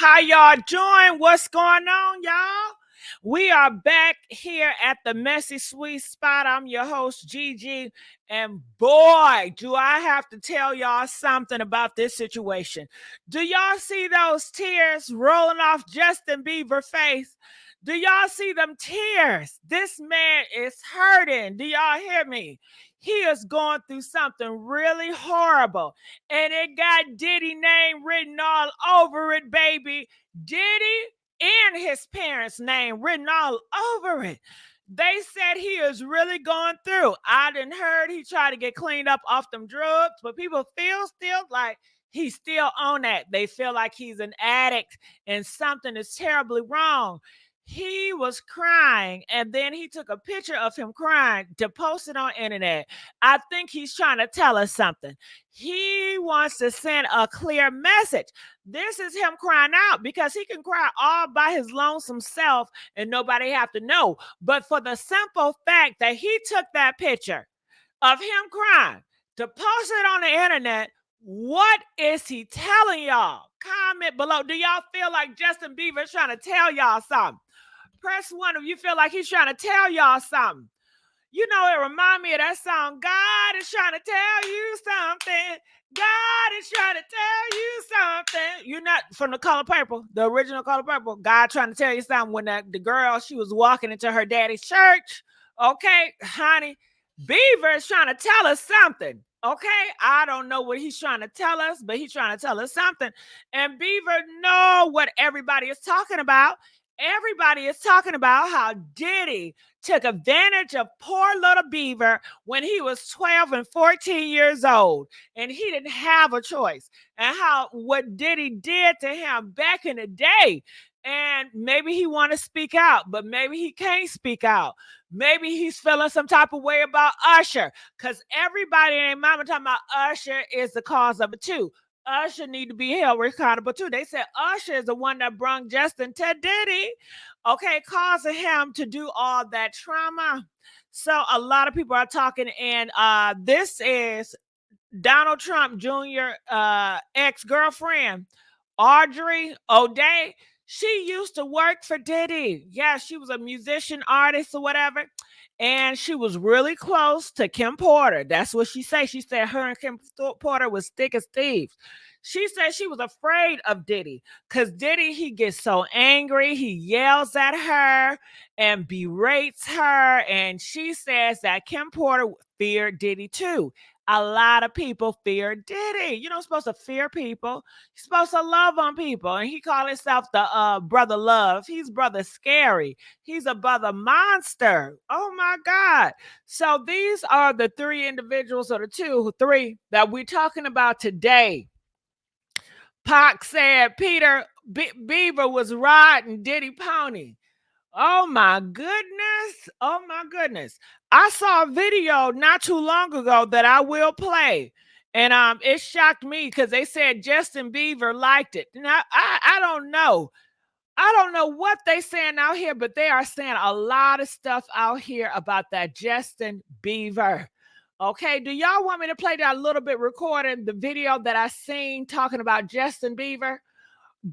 How y'all doing? What's going on, y'all? We are back here at the Messy Sweet Spot. I'm your host, Gigi. And boy, do I have to tell y'all something about this situation. Do y'all see those tears rolling off Justin Bieber's face? Do y'all see them tears? This man is hurting. Do y'all hear me? He is going through something really horrible. And it got Diddy name written all over it, baby. Diddy and his parents' name written all over it. They said he is really going through. I done heard he tried to get cleaned up off them drugs, but people feel still like he's still on that. They feel like he's an addict and something is terribly wrong. He was crying, and then he took a picture of him crying to post it on internet. I think he's trying to tell us something. He wants to send a clear message. This is him crying out because he can cry all by his lonesome self and nobody have to know. But for the simple fact that he took that picture of him crying to post it on the internet, what is he telling y'all? Comment below. Do y'all feel like Justin Bieber is trying to tell y'all something? Press 1 if you feel like he's trying to tell y'all something. You know, it reminds me of that song, God is trying to tell you something. God is trying to tell you something. You're not from The Color Purple, the original Color Purple. God trying to tell you something when the girl, she was walking into her daddy's church. Okay, honey, Bieber is trying to tell us something. Okay, I don't know what he's trying to tell us, but he's trying to tell us something. And Bieber know what everybody is talking about. Everybody is talking about how Diddy took advantage of poor little Bieber when he was 12 and 14 years old, and he didn't have a choice, and how what Diddy did to him back in the day. And maybe he want to speak out, but maybe he can't speak out. Maybe he's feeling some type of way about Usher, because everybody and their mama talking about Usher is the cause of it too. Usher need to be held accountable too. They said Usher is the one that brung Justin to Diddy, okay, causing him to do all that trauma. So a lot of people are talking, and this is Donald Trump Jr. Ex-girlfriend, Aubrey O'Day. She used to work for Diddy. Yeah, she was a musician, artist, or whatever. And she was really close to Kim Porter. That's what she said. She said her and Kim Porter was thick as thieves. She said she was afraid of Diddy because Diddy, he gets so angry. He yells at her and berates her. And she says that Kim Porter feared Diddy too. A lot of people fear Diddy. You're not supposed to fear people. You're supposed to love on people. And he called himself the brother love. He's brother scary. He's a brother monster. Oh my God. So these are the three individuals, or the three that we're talking about today. Pac said Peter Bieber was riding Diddy pony. Oh my goodness. Oh my goodness. I saw a video not too long ago that I will play. And it shocked me because they said Justin Bieber liked it. Now I don't know. I don't know what they saying out here, but they are saying a lot of stuff out here about that Justin Bieber. Okay, do y'all want me to play that little bit recording the video that I seen talking about Justin Bieber?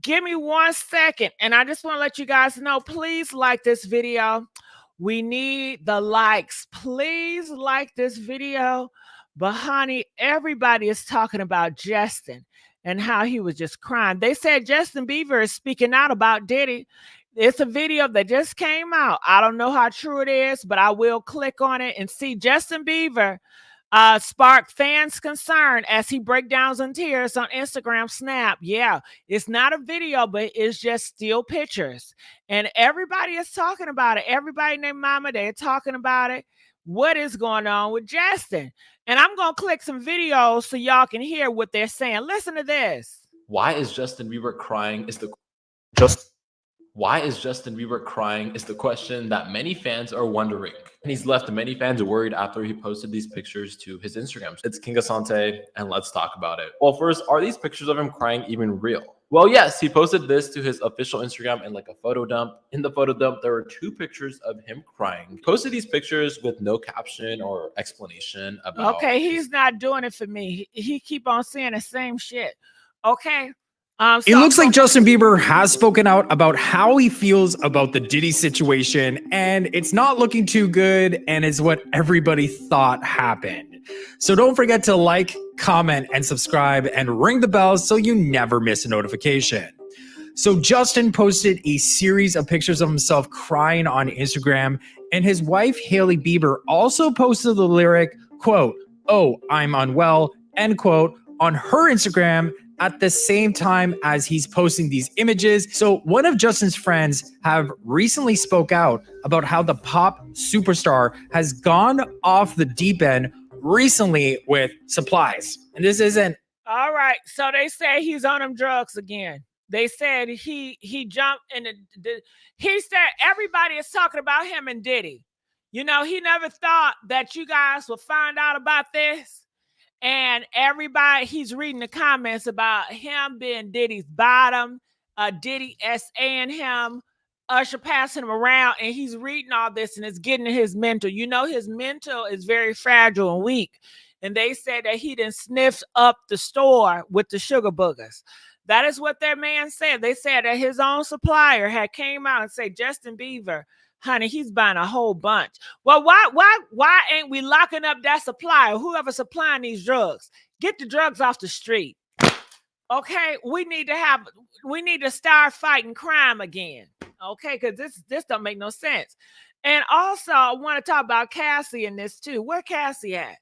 Give me 1 second, and I just want to let you guys know, please like this video. We need the likes. Please like this video. But honey, everybody is talking about Justin and how he was just crying. They said Justin Bieber is speaking out about Diddy. It's a video that just came out. I don't know how true it is, but I will click on it and see Justin Bieber sparked fans' concern as he breakdowns in tears on Instagram Snap. Yeah, it's not a video, but it's just still pictures. And everybody is talking about it. Everybody named Mama, they're talking about it. What is going on with Justin? And I'm going to click some videos so y'all can hear what they're saying. Listen to this. Why is Justin Bieber crying is the question that many fans are wondering. And he's left many fans worried after he posted these pictures to his Instagram. It's King Asante, and let's talk about it. Well, first, are these pictures of him crying even real? Well, yes, he posted this to his official Instagram in like a photo dump. In the photo dump, there were 2 pictures of him crying. He posted these pictures with no caption or explanation about... Okay, he's not doing it for me. He keep on saying the same shit. Okay, It looks like Justin Bieber has spoken out about how he feels about the Diddy situation, and it's not looking too good, and it's what everybody thought happened. So don't forget to like, comment, and subscribe, and ring the bell so you never miss a notification. So Justin posted a series of pictures of himself crying on Instagram, and his wife, Hailey Bieber, also posted the lyric, quote, "Oh, I'm unwell," end quote, on her Instagram at the same time as he's posting these images. So one of Justin's friends have recently spoke out about how the pop superstar has gone off the deep end recently with supplies. And this isn't... All right. So they say he's on them drugs again. They said he jumped in he said everybody is talking about him and Diddy. You know, he never thought that you guys would find out about this. And everybody, he's reading the comments about him being Diddy's bottom, Diddy S.A.ing him, Usher passing him around, and he's reading all this and it's getting to his mental. You know, his mental is very fragile and weak. And they said that he didn't sniff up the store with the sugar boogers. That is what their man said. They said that his own supplier had came out and said, Justin Bieber, honey, he's buying a whole bunch. Well, why ain't we locking up that supplier, whoever supplying these drugs? Get the drugs off the street. Okay, we need to start fighting crime again. Okay, because this don't make no sense. And also, I want to talk about Cassie in this too. Where Cassie at?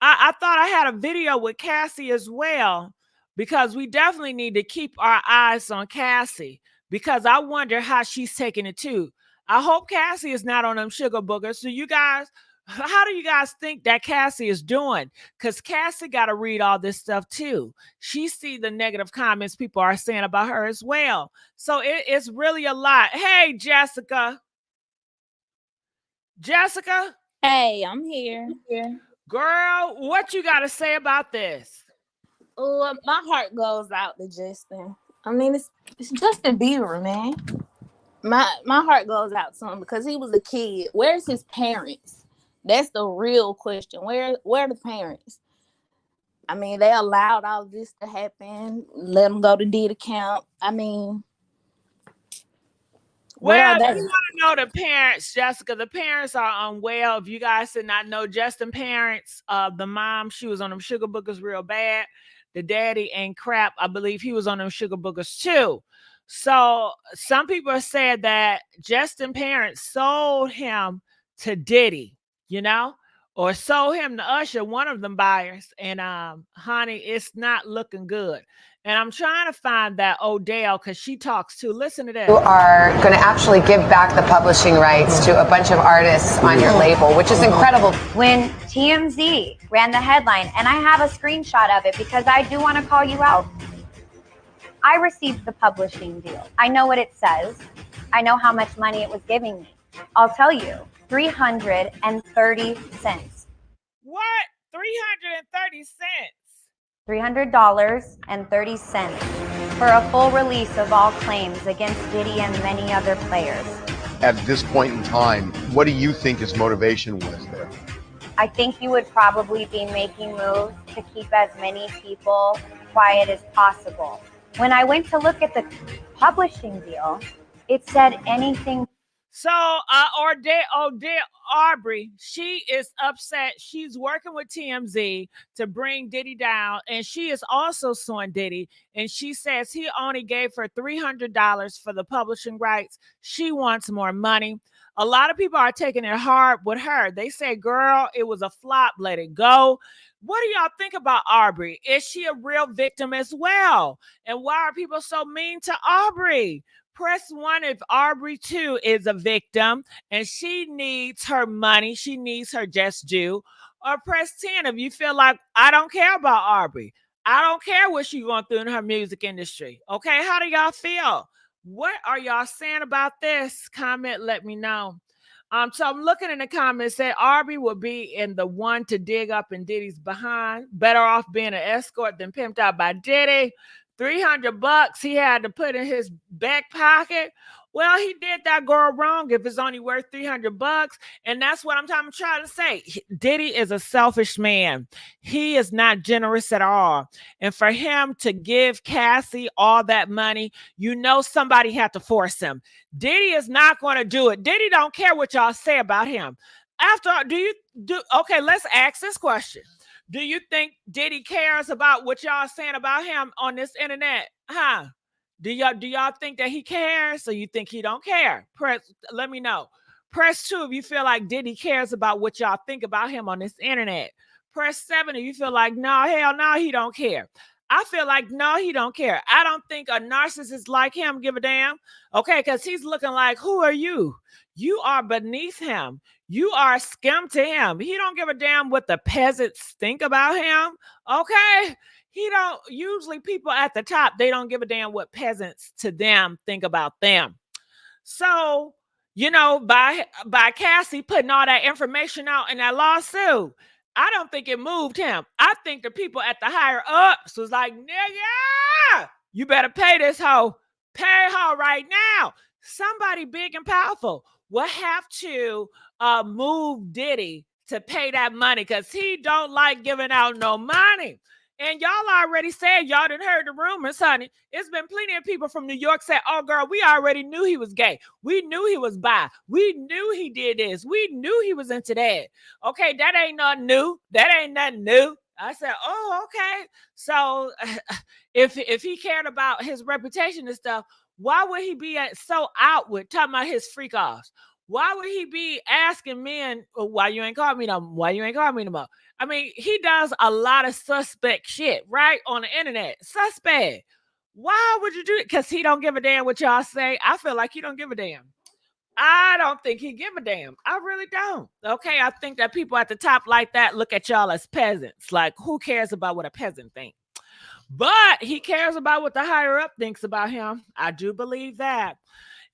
I thought I had a video with Cassie as well, because we definitely need to keep our eyes on Cassie, because I wonder how she's taking it too. I hope Cassie is not on them sugar boogers. So you guys, how do you guys think that Cassie is doing? Because Cassie got to read all this stuff too. She see the negative comments people are saying about her as well. So it's really a lot. Hey, Jessica. Jessica? Hey, I'm here. Girl, what you got to say about this? Oh, my heart goes out to Justin. I mean, it's Justin Bieber, man. My heart goes out to him because he was a kid. Where's his parents? That's the real question. Where are the parents? I mean, they allowed all this to happen. Let him go to Diddy camp. I mean, well, you want to know the parents, Jessica. The parents are unwell. If you guys did not know, Justin parents, the mom, she was on them sugar boogers real bad. The daddy ain't crap. I believe he was on them sugar boogers too. So some people have said that Justin parents sold him to Diddy, you know, or sold him to Usher, one of them buyers. And honey, it's not looking good. And I'm trying to find that Odell, because she talks too. Listen to this. You are going to actually give back the publishing rights to a bunch of artists on your label, which is incredible. When TMZ ran the headline, and I have a screenshot of it because I do want to call you out. I received the publishing deal. I know what it says. I know how much money it was giving me. I'll tell you, 330 cents. What? 330 cents? $300.30 for a full release of all claims against Diddy and many other players. At this point in time, what do you think his motivation was there? I think you would probably be making moves to keep as many people quiet as possible. When I went to look at the publishing deal, it said anything. So, Aubrey, she is upset. She's working with TMZ to bring Diddy down, and she is also suing Diddy. And she says he only gave her $300 for the publishing rights. She wants more money. A lot of people are taking it hard with her. They say, girl, it was a flop. Let it go. What do y'all think about Aubrey? Is she a real victim as well? And why are people so mean to Aubrey? Press 1 if Aubrey too is a victim and she needs her money. She needs her just due. Or press 10 if you feel like I don't care about Aubrey. I don't care what she's going through in her music industry. Okay, how do y'all feel? What are y'all saying about this? Comment, let me know. So I'm looking in the comments, say Aubrey will be in the one to dig up in Diddy's behind. Better off being an escort than pimped out by Diddy. $300 he had to put in his back pocket, Well, he did that girl wrong if it's only worth $300. And that's what I'm trying to say. Diddy is a selfish man. He is not generous at all. And for him to give Cassie all that money, you know somebody had to force him. Diddy is not going to do it. Diddy don't care what y'all say about him. After all, okay, let's ask this question. Do you think Diddy cares about what y'all saying about him on this internet? Huh? Do y'all think that he cares, or you think he don't care? Let me know. Press 2 if you feel like Diddy cares about what y'all think about him on this internet. Press 7 if you feel like, no, hell no, he don't care. I feel like, no, he don't care. I don't think a narcissist like him give a damn. Okay, because he's looking like, who are you? You are beneath him. You are a scum to him. He don't give a damn what the peasants think about him. Okay? He don't, usually people at the top, they don't give a damn what peasants to them think about them. So, you know, by Cassie putting all that information out in that lawsuit, I don't think it moved him. I think the people at the higher ups was like, nigga, you better pay this hoe. Pay her right now. Somebody big and powerful will have to move Diddy to pay that money, because he don't like giving out no money. And y'all already said, y'all done heard the rumors, honey. It's been plenty of people from New York say, oh, girl, we already knew he was gay. We knew he was bi. We knew he did this. We knew he was into that. Okay, that ain't nothing new. That ain't nothing new. I said, oh, okay. So if he cared about his reputation and stuff, why would he be so outward talking about his freak offs? Why would he be asking men, why you ain't called me no more? Why you ain't called me no more? I mean, he does a lot of suspect shit, right? On the internet. Suspect. Why would you do it? Because he don't give a damn what y'all say. I feel like he don't give a damn. I don't think he give a damn. I really don't. Okay, I think that people at the top like that look at y'all as peasants. Like, who cares about what a peasant thinks? But he cares about what the higher up thinks about him. I do believe that.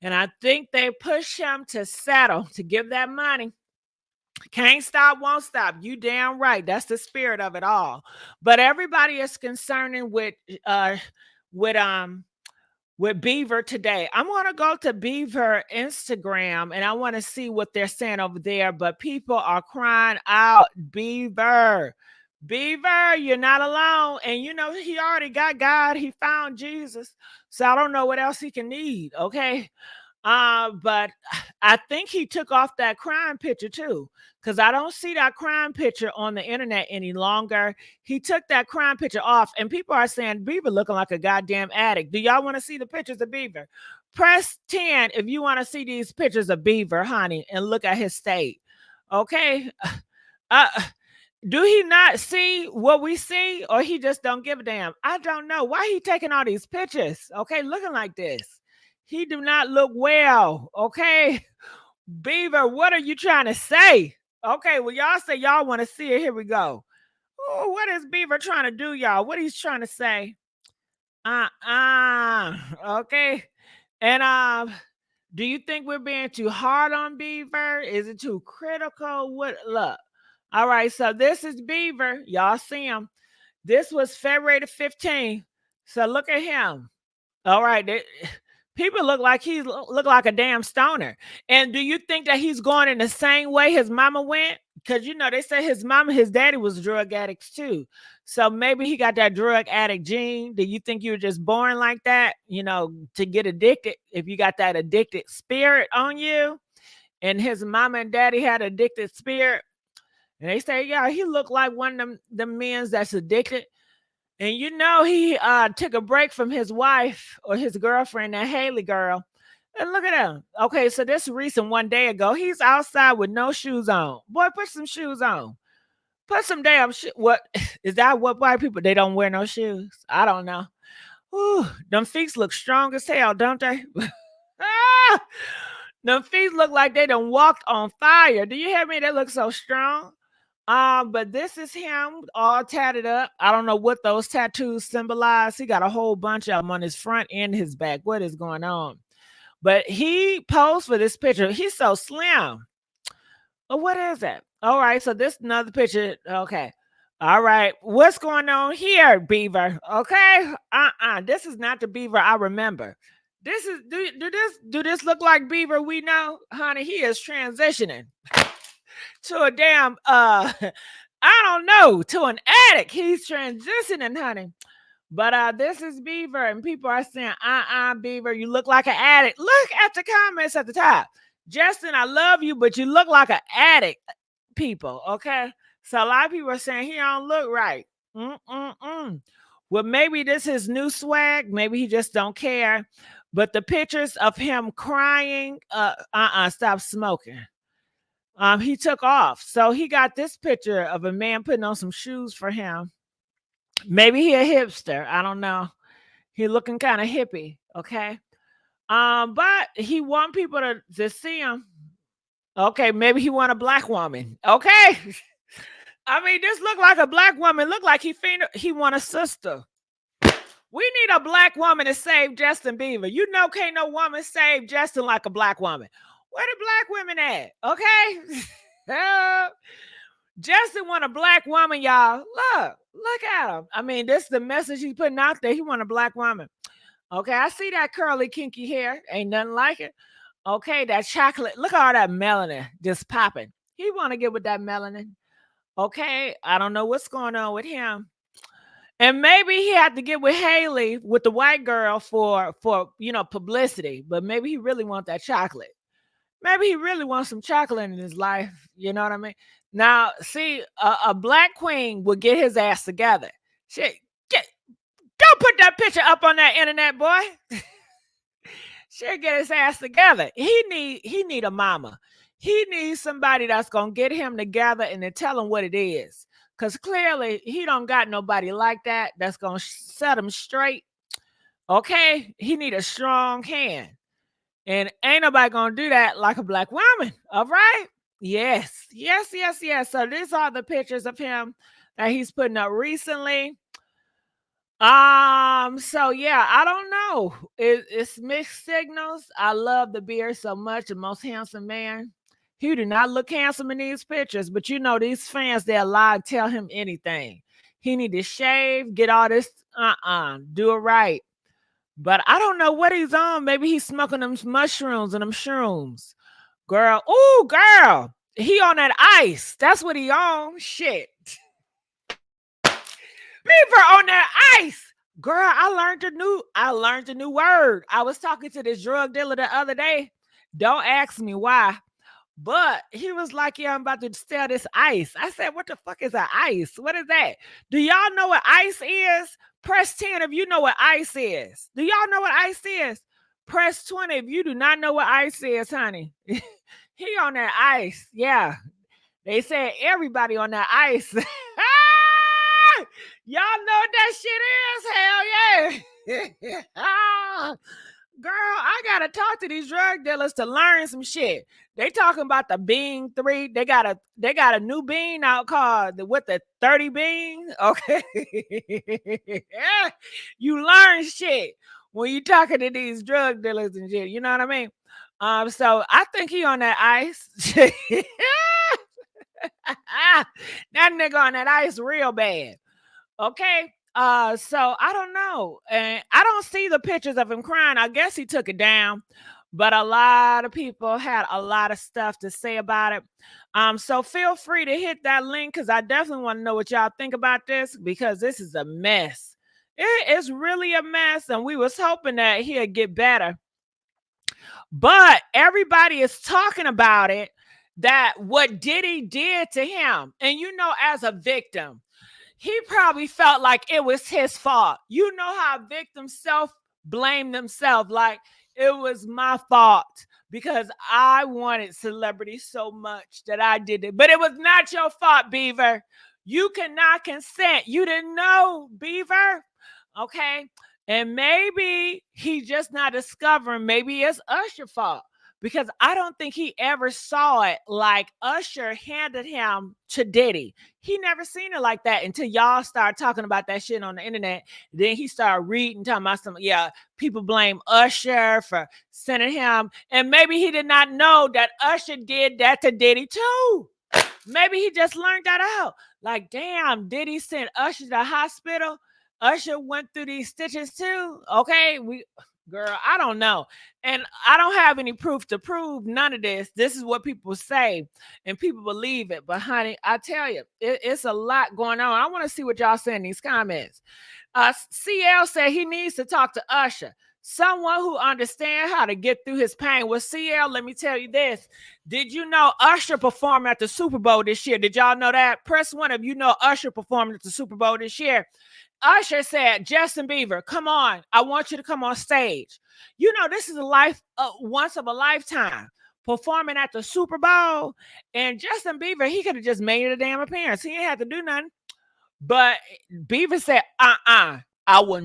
And I think they push him to settle, to give that money. Can't stop, won't stop. You damn right. That's the spirit of it all. But everybody is concerning with Bieber today. I'm going to go to Bieber Instagram and I want to see what they're saying over there. But people are crying out, Bieber, you're not alone. And you know, he already got God. He found Jesus. So I don't know what else he can need. Okay. But I think he took off that crime picture too, because I don't see that crime picture on the internet any longer. He took that crime picture off, and people are saying Bieber looking like a goddamn addict. Do y'all want to see the pictures of Bieber? Press 10 if you want to see these pictures of Bieber, honey, and look at his state. Okay. Do he not see what we see, or he just don't give a damn? I don't know. Why he taking all these pictures? Okay, looking like this. He do not look well. Okay, Bieber, what are you trying to say? Okay, well, y'all say y'all want to see it. Here we go. Oh, what is Bieber trying to do, y'all? What he's trying to say? Okay. And do you think we're being too hard on Bieber? Is it too critical? What? Look. All right, so this is Bieber. Y'all see him. This was February the 15th. So look at him. All right. People look like he look like a damn stoner. And do you think that he's going in the same way his mama went? Because, you know, they say his mama, his daddy was drug addicts too. So maybe he got that drug addict gene. Do you think you were just born like that, you know, to get addicted? If you got that addicted spirit on you, and his mama and daddy had addicted spirit, and they say, yeah, he looked like one of them men that's addicted. And you know, he took a break from his wife or his girlfriend, that Haley girl. And look at him. Okay, so this recent one day ago, he's outside with no shoes on. Boy, put some shoes on. Put some damn shoes. What is that? What white people, they don't wear no shoes? I don't know. Ooh, them feet look strong as hell, don't they? Them feet look like they done walked on fire. Do you hear me? They look so strong. But this is him all tatted up. I don't know what those tattoos symbolize. He got a whole bunch of them on his front and his back. What is going on? But he posed for this picture. He's so slim. Oh, what is that? All right, so this is another picture. Okay. All right. What's going on here, Bieber? Okay. This is not the Bieber I remember. This is do this look like Bieber? We know, honey, he is transitioning to a damn I don't know, to an addict. He's transitioning, honey. But this is Bieber, and people are saying, Bieber, you look like an addict. Look at the comments at the top. Justin, I love you, but you look like an addict, people, okay? So a lot of people are saying he don't look right. Well, maybe this is new swag. Maybe he just don't care. But the pictures of him crying, stop smoking. He took off. So he got this picture of a man putting on some shoes for him. Maybe he a hipster. I don't know. He looking kind of hippie, okay? But he want people to see him. Okay, maybe he want a black woman. Okay. I mean, this look like a black woman. Look like he want a sister. We need a black woman to save Justin Bieber. You know, can't no woman save Justin like a black woman. Where the black women at? Okay. Justin want a black woman, y'all. Look at him. I mean, this is the message he's putting out there. He want a black woman. Okay, I see that curly, kinky hair. Ain't nothing like it. Okay, that chocolate. Look at all that melanin just popping. He want to get with that melanin. Okay, I don't know what's going on with him. And maybe he had to get with Haley, with the white girl for publicity. But maybe he really wants that chocolate. Maybe he really wants some chocolate in his life. You know what I mean? Now, see, a black queen would get his ass together. Don't put that picture up on that internet, boy. She'll get his ass together. He need a mama. He needs somebody that's going to get him together and then tell him what it is. Because clearly, he don't got nobody like that that's going to set him straight. Okay? He need a strong hand. And ain't nobody going to do that like a black woman. All right? Yes. So these are the pictures of him that he's putting up recently. So yeah, I don't know. It's mixed signals. I love the beard so much, the most handsome man. He do not look handsome in these pictures, but you know, these fans, they're allowed to tell him anything. He need to shave, get all this, do it right. But I don't know what he's on. Maybe he's smoking them mushrooms and them shrooms. Girl, he on that ice. That's what he on. Shit. Bieber on that ice. Girl, I learned a new word. I was talking to this drug dealer the other day. Don't ask me why. But he was like, yeah, I'm about to sell this ice. I said, what the fuck is an ice? What is that? Do y'all know what ice is? Press 10 if you know what ice is. Do y'all know what ice is? Press 20 if you do not know what ice is, honey. He on that ice. Yeah. They said everybody on that ice. Y'all know what that shit is? Hell yeah. Girl, I gotta talk to these drug dealers to learn some shit. They talking about the Bean 3. They got a new bean out called the 30 bean. Okay. You learn shit when you talking to these drug dealers and shit. You know what I mean? So I think he on that ice. That nigga on that ice real bad. Okay. So I don't know. And I don't see the pictures of him crying. I guess he took it down. But a lot of people had a lot of stuff to say about it. So feel free to hit that link because I definitely want to know what y'all think about this because this is a mess. It is really a mess. And we was hoping that he'd get better. But everybody is talking about it, that what Diddy did to him. And you know, as a victim, he probably felt like it was his fault. You know how victims self-blame themselves, like it was my fault because I wanted celebrity so much that I did it. But it was not your fault, Bieber. You cannot consent. You didn't know, Bieber. Okay? And maybe he just not discovering, maybe it's Usher's fault. Because I don't think he ever saw it like Usher handed him to Diddy. He never seen it like that until y'all start talking about that shit on the internet. Then he started reading, talking about people blame Usher for sending him. And maybe he did not know that Usher did that to Diddy too. Maybe he just learned that out. Like, damn, Diddy sent Usher to the hospital. Usher went through these stitches too. Okay, Girl, I don't know. And I don't have any proof to prove none of this. This is what people say and people believe it. But honey, I tell you, it's a lot going on. I want to see what y'all say in these comments. CL said he needs to talk to Usher, someone who understands how to get through his pain. Well, CL, let me tell you this. Did you know Usher performed at the Super Bowl this year? Did y'all know that? Press one if you know Usher performed at the Super Bowl this year. Usher said, Justin Bieber, come on. I want you to come on stage. You know, this is a life, once of a lifetime, performing at the Super Bowl. And Justin Bieber, he could have just made a damn appearance. He ain't had to do nothing. But Bieber said, I would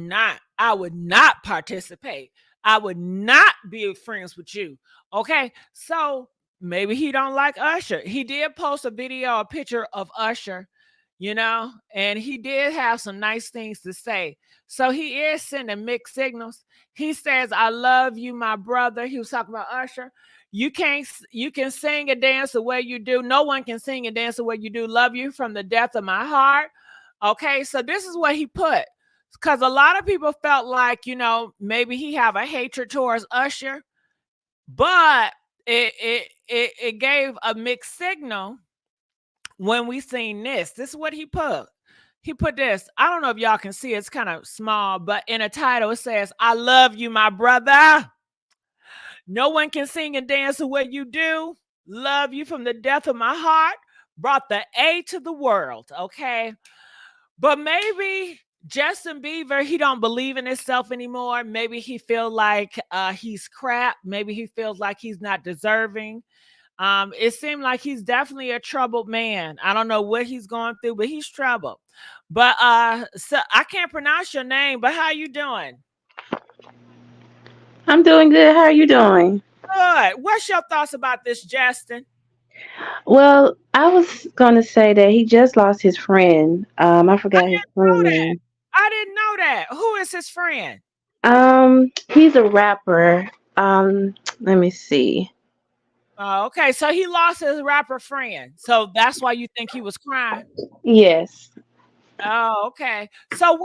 not participate. I would not be friends with you. Okay. So maybe he don't like Usher. He did post a picture of Usher, you know, and he did have some nice things to say. So he is sending mixed signals. He says, I love you, my brother. He was talking about Usher. You can sing and dance the way you do. No one can sing and dance the way you do. Love you from the depth of my heart. Okay, so this is what he put. Because a lot of people felt like, you know, maybe he have a hatred towards Usher. But it gave a mixed signal when we seen this. This is what he put. He put this. I don't know if y'all can see it. It's kind of small, but in a title it says, I love you, my brother. No one can sing and dance the way you do. Love you from the depth of my heart. Brought the A to the world, okay? But maybe Justin Bieber, he don't believe in himself anymore. Maybe he feels like he's crap. Maybe he feels like he's not deserving. It seemed like he's definitely a troubled man. I don't know what he's going through, but he's troubled. But so I can't pronounce your name, but how you doing? I'm doing good. How are you doing? Good. What's your thoughts about this, Justin? Well, I was going to say that he just lost his friend. I forgot his friend name. I didn't know that. Who is his friend? He's a rapper. Let me see. Oh, okay. So he lost his rapper friend. So that's why you think he was crying? Yes. Oh, okay. So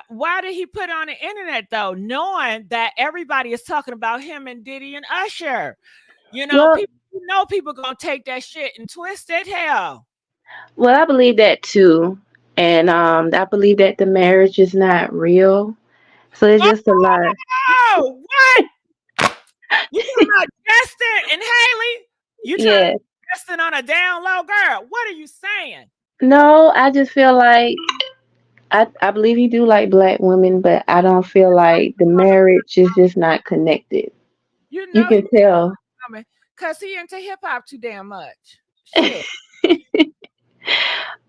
why did he put it on the internet though, knowing that everybody is talking about him and Diddy and Usher? You know, people gonna take that shit and twist it. Hell. Well, I believe that too, and I believe that the marriage is not real. So it's just a lot. Oh, what? You talking about Justin and Haley? You trying to Justin on a down low, girl? What are you saying? No, I just feel like I believe he do like black women, but I don't feel like the marriage is just not connected. You know, you can tell. Cause he into hip hop too damn much. Shit.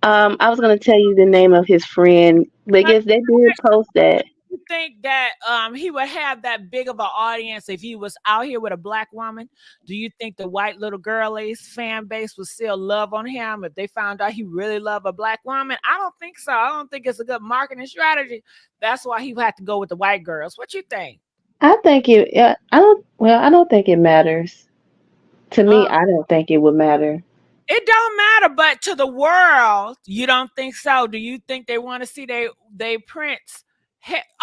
I was gonna tell you the name of his friend, but I guess they did post that. You think that he would have that big of an audience if he was out here with a black woman? Do you think the white little girlies fan base would still love on him if they found out he really loved a black woman? I don't think so. I don't think it's a good marketing strategy. That's why he had to go with the white girls. What you think? I think it. Yeah, I don't think it matters. To me, I don't think it would matter. It don't matter, but to the world, you don't think so? Do you think they want to see they Prince?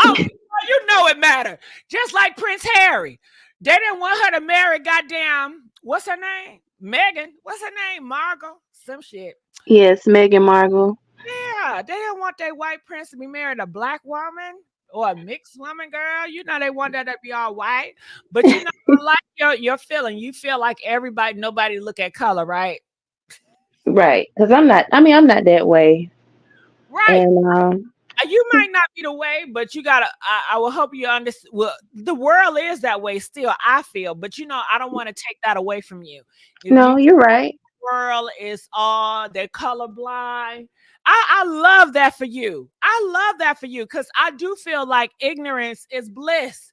Oh, you know it matter. Just like Prince Harry. They didn't want her to marry goddamn, what's her name? Megan. What's her name? Margot? Some shit. Yes, Meghan Markle. Yeah, they didn't want their white prince to be married a black woman or a mixed woman, girl. You know they want that to be all white. But you know, I like your feeling. You feel like nobody look at color, right? Right. Because I'm not that way. Right. And you might not be the way, but you gotta. I will hope you understand. Well, the world is that way still. I feel, but you know, I don't want to take that away from you. You're right. The world is all they're colorblind. I love that for you. I love that for you because I do feel like ignorance is bliss.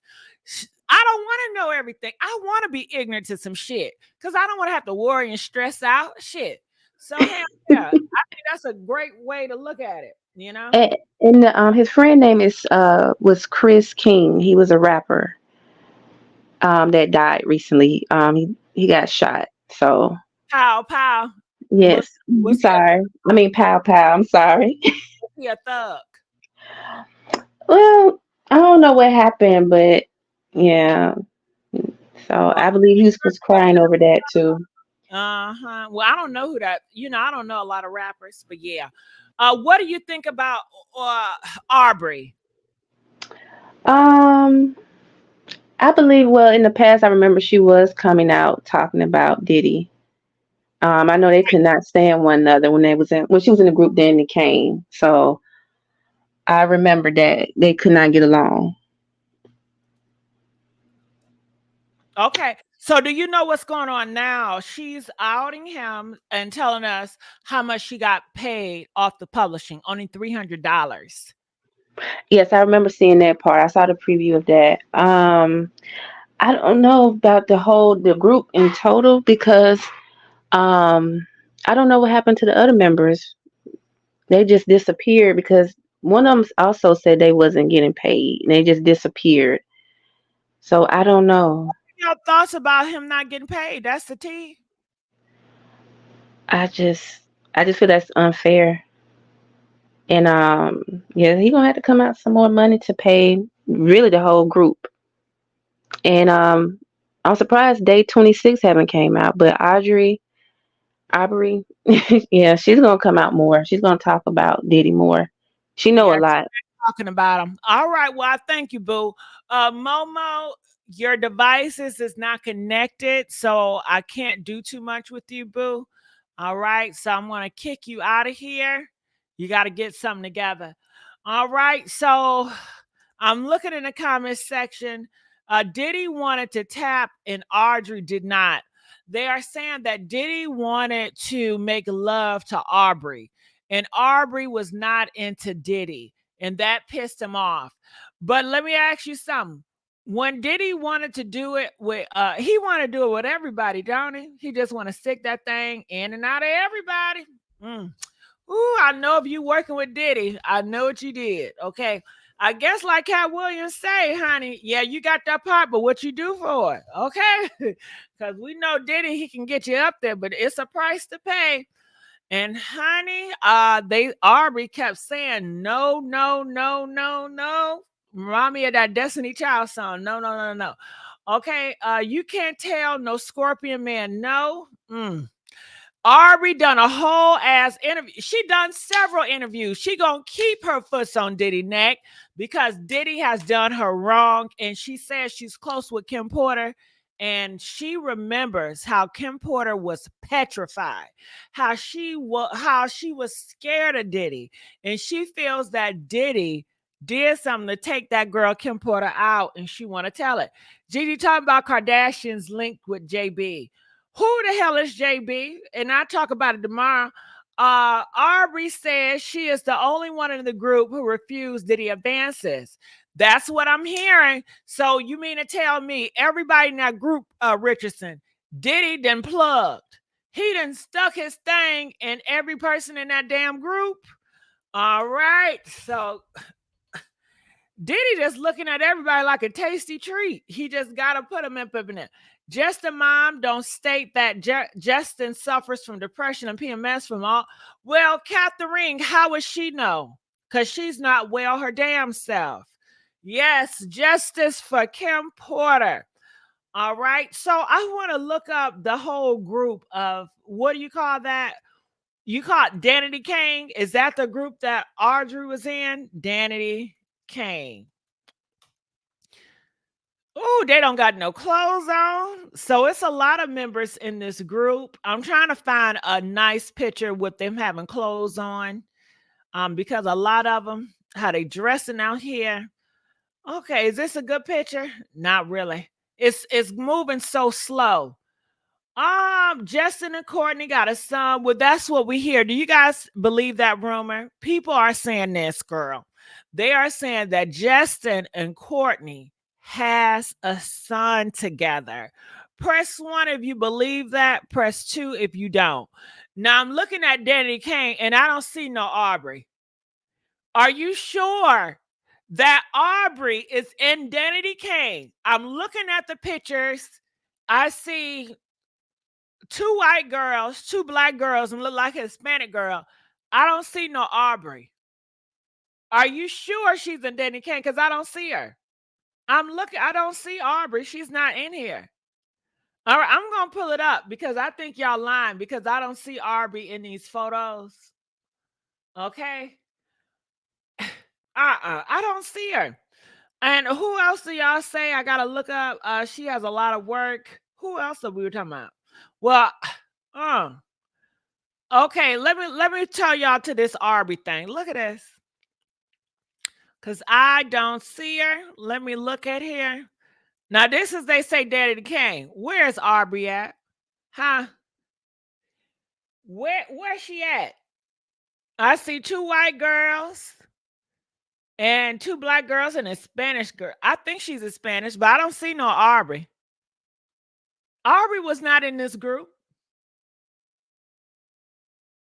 I don't want to know everything. I want to be ignorant to some shit because I don't want to have to worry and stress out shit. So yeah, I think that's a great way to look at it. You know, and his friend name was Chris King. He was a rapper that died recently. He got shot. So pow. Yes, I'm sorry. I mean pow. I'm sorry. He a thug. Well, I don't know what happened, but Yeah. So I believe he was crying over that too. Well, I don't know who that. I don't know a lot of rappers, but yeah. What do you think about Aubrey? Um, I believe. Well, in the past, I remember she was coming out talking about Diddy. I know they could not stand one another when she was in the group. Then it came. So I remember that they could not get along. Okay. So do you know what's going on now? She's outing him and telling us how much she got paid off the publishing, only $300. Yes, I remember seeing that part. I saw the preview of that. I don't know about the group in total because I don't know what happened to the other members. They just disappeared because one of them also said they wasn't getting paid. And they just disappeared. So I don't know. Your thoughts about him not getting paid? That's the tea. I just feel that's unfair. And yeah, he gonna have to come out some more money to pay really the whole group. And I'm surprised Day 26 haven't came out, but Aubrey, yeah, she's gonna come out more. She's gonna talk about Diddy more. She know a Yeah, lot. talking about him. All right. Well, I thank you, boo. Momo, your devices is not connected, so I can't do too much with you, boo. All right. So I'm gonna kick you out of here. You got to get something together. All right. So I'm looking in the comments section. Diddy wanted to tap and Audrey did not. They are saying that Diddy wanted to make love to Aubrey, and Aubrey was not into Diddy, and that pissed him off. But let me ask you something. When Diddy wanted to do it with, he wanted to do it with everybody, don't he? He just want to stick that thing in and out of everybody. Ooh, I know if you working with Diddy, I know what you did. Okay. I guess like Cat Williams say, honey, yeah, you got that part, but what you do for it? Okay. Because we know Diddy, he can get you up there, but it's a price to pay. And honey, Aubrey kept saying no, no, no, no, no. Remind me of that Destiny Child song. No, no, no, no. Okay, you can't tell no Scorpion Man no. Aubrey done a whole ass interview. She done several interviews. She gonna keep her foot on Diddy neck because Diddy has done her wrong. And she says she's close with Kim Porter. And she remembers how Kim Porter was petrified, how she was scared of Diddy. And she feels that Diddy did something to take that girl Kim Porter out, and she want to tell it. Gigi talking about Kardashians linked with JB. Who the hell is JB? And I talk about it tomorrow. Aubrey says she is the only one in the group who refused Diddy advances. That's what I'm hearing. So you mean to tell me everybody in that group, Richardson, Diddy done plugged. He done stuck his thing in every person in that damn group. All right. So Diddy just looking at everybody like a tasty treat. He just got to put him in there. Justin mom don't state that Justin suffers from depression and PMS from all. Well, Catherine, how would she know? Because she's not well her damn self. Yes, justice for Kim Porter. All right. So I want to look up the whole group of, what do you call that? You call it Danity Kane? Is that the group that Audrey was in? Danity Kane. Oh, they don't got no clothes on. So it's a lot of members in this group. I'm trying to find a nice picture with them having clothes on. Because a lot of them, how they dressing out here. Okay, is this a good picture? Not really. It's moving so slow. Justin and Courtney got a son. Well, that's what we hear. Do you guys believe that rumor? People are saying this, girl. They are saying that Justin and Courtney has a son together. Press 1 if you believe that. Press 2 if you don't. Now I'm looking at Danny Kane and I don't see no Aubrey. Are you sure that Aubrey is in Danity Kane? I'm looking at the pictures. I see 2 white girls, 2 black girls, and look like a Hispanic girl. I don't see no Aubrey. Are you sure she's in Danny Kane? Because I don't see her. I'm looking. I don't see Aubrey. She's not in here. All right, I'm gonna pull it up because I think y'all lying because I don't see Aubrey in these photos. Okay. I don't see her. And who else do y'all say? I gotta look up. She has a lot of work. Who else are we talking about? Well, okay, let me tell y'all to this Aubrey thing. Look at this. Cause I don't see her. Let me look at here. Now, this is they say Daddy the King. Where's Aubrey at? Huh? Where's she at? I see 2 white girls and 2 black girls and a Spanish girl. I think she's a Spanish, but I don't see no Aubrey. Aubrey was not in this group.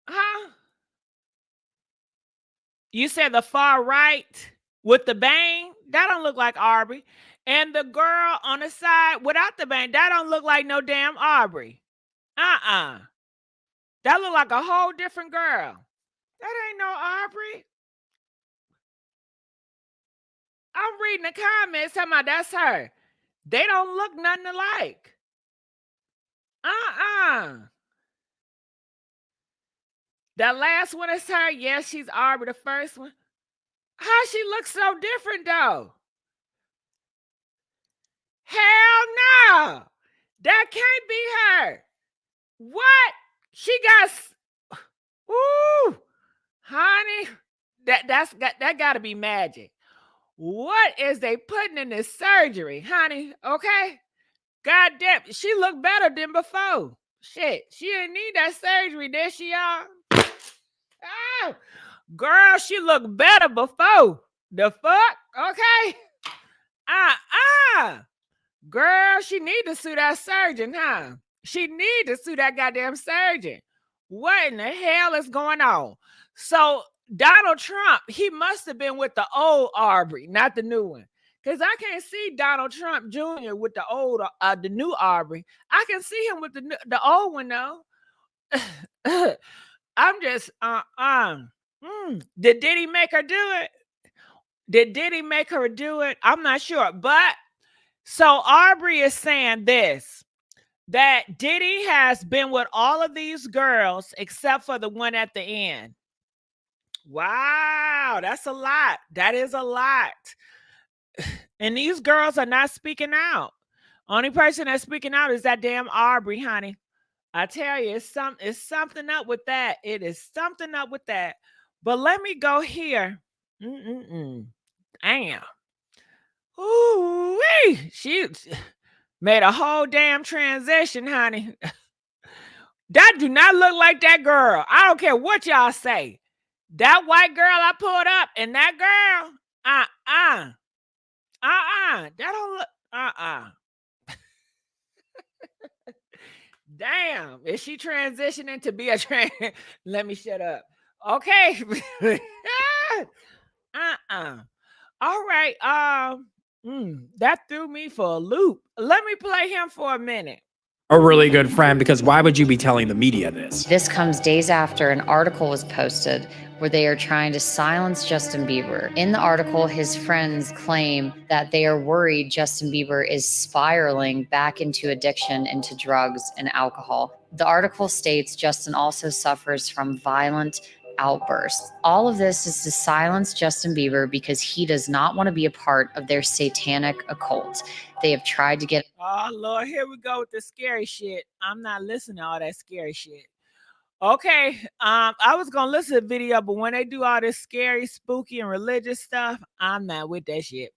Huh? You said the far right with the bang? That don't look like Aubrey. And the girl on the side without the bang, that don't look like no damn Aubrey. That look like a whole different girl. That ain't no Aubrey. I'm reading the comments talking about that's her. They don't look nothing alike. That last one is her. Yes, she's Aubrey, the first one. How she looks so different though? Hell no. That can't be her. What? She got ooh, honey. That gotta be magic. What is they putting in this surgery, honey? Okay. God damn, she looked better than before. Shit, she didn't need that surgery, did she, y'all? Oh, girl, she looked better before. The fuck? Okay. Girl, she need to sue that surgeon, huh? She need to sue that goddamn surgeon. What in the hell is going on? So Donald Trump, he must have been with the old Aubrey, not the new one. Because I can't see Donald Trump Jr. with the old, the new Aubrey. I can see him with the old one though. I'm just, Did Diddy make her do it? Did Diddy make her do it? I'm not sure. But so Aubrey is saying this, that Diddy has been with all of these girls except for the one at the end. Wow, that's a lot. That is a lot. And these girls are not speaking out. Only person that's speaking out is that damn Aubrey, honey. I tell you, it's something up with that. It is something up with that. But let me go here. Damn. Ooh, she made a whole damn transition, honey. That do not look like that girl. I don't care what y'all say. That white girl I pulled up and that girl, that don't look, Damn, is she transitioning to be a trans? Let me shut up. Okay. All right. That threw me for a loop. Let me play him for a minute. A really good friend, because why would you be telling the media this? This comes days after an article was posted where they are trying to silence Justin Bieber. In the article, his friends claim that they are worried Justin Bieber is spiraling back into addiction, into drugs and alcohol. The article states Justin also suffers from violent outbursts. All of this is to silence Justin Bieber because he does not want to be a part of their satanic occult. They have tried to get... Oh, Lord, here we go with the scary shit. I'm not listening to all that scary shit. Okay, I was going to listen to the video, but when they do all this scary, spooky, and religious stuff, I'm not with that shit.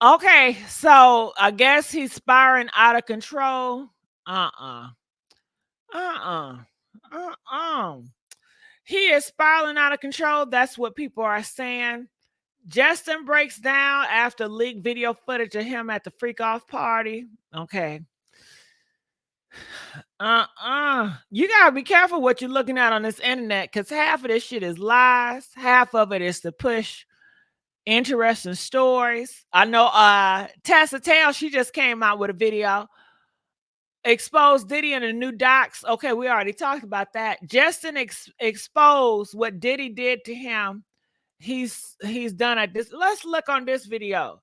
Okay, so I guess he's spiraling out of control. He is spiraling out of control. That's what people are saying. Justin breaks down after leaked video footage of him at the freak off party. Okay. You gotta be careful what you're looking at on this internet, because half of this shit is lies. Half of it is to push interesting stories. I know Tessa Tail, she just came out with a video. Exposed Diddy in the new docs. Okay, we already talked about that. Justin exposed what Diddy did to him. He's done at this. Let's look on this video.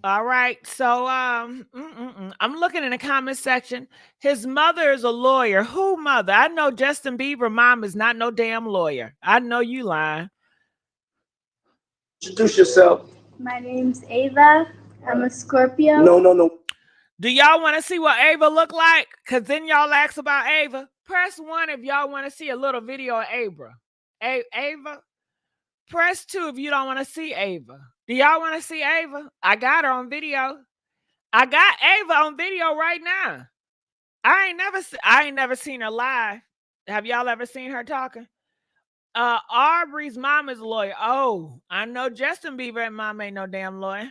All right. So I'm looking in the comment section. His mother is a lawyer. Who mother? I know Justin Bieber mom is not no damn lawyer. I know you lying. Introduce yourself. My name's Ava. I'm a Scorpio. No. Do y'all want to see what Ava look like? Because then y'all ask about Ava. Press 1 if y'all want to see a little video of Ava. Press 2 if you don't want to see Ava. Do y'all want to see Ava? I got her on video. I got Ava on video right now. I ain't never seen her live. Have y'all ever seen her talking? Aubrey's mom is a lawyer. Oh, I know Justin Bieber and mom ain't no damn lawyer.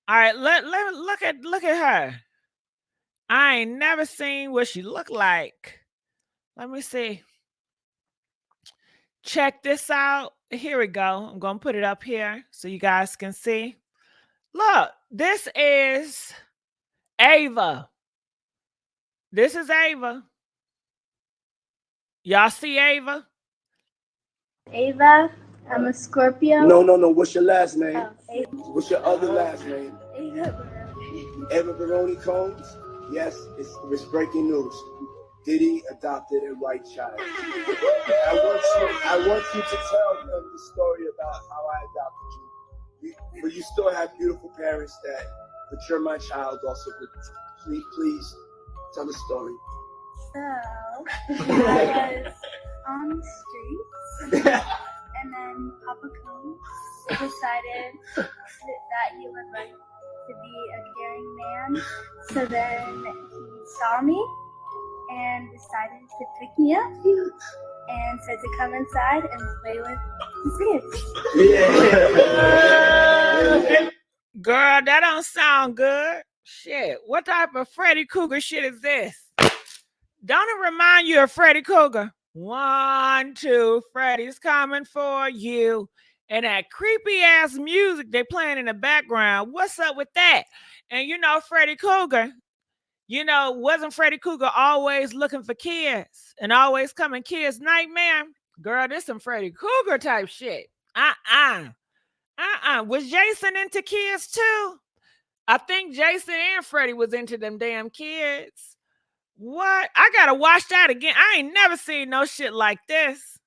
All right, look at her. I ain't never seen what she look like. Let me see. Check this out. Here we go. I'm gonna put it up here so you guys can see. Look, this is Ava. This is Ava. Y'all see Ava? Ava. I'm a Scorpio. No. What's your last name? Ava. What's your other last name? Ava. Eva Baroni Combs? Yes, it's breaking news. Diddy adopted a white child. I want you to tell them the story about how I adopted you. But you still have beautiful parents but you're my child also. Please tell the story. So, I was on the streets, and then Papa Combs decided that he would like to be a caring man. So then he saw me and decided to pick me up and said to come inside and play with his kids. Girl, that don't sound good. Shit, what type of Freddy Cougar shit is this? Don't it remind you of Freddy Cougar? 1, 2, Freddy's coming for you. And that creepy ass music they playing in the background. What's up with that? And you know, Freddy Cougar, wasn't Freddy Cougar always looking for kids and always coming kids' nightmare? Girl, this some Freddy Cougar type shit. Was Jason into kids too? I think Jason and Freddy was into them damn kids. What? I gotta watch that again. I ain't never seen no shit like this.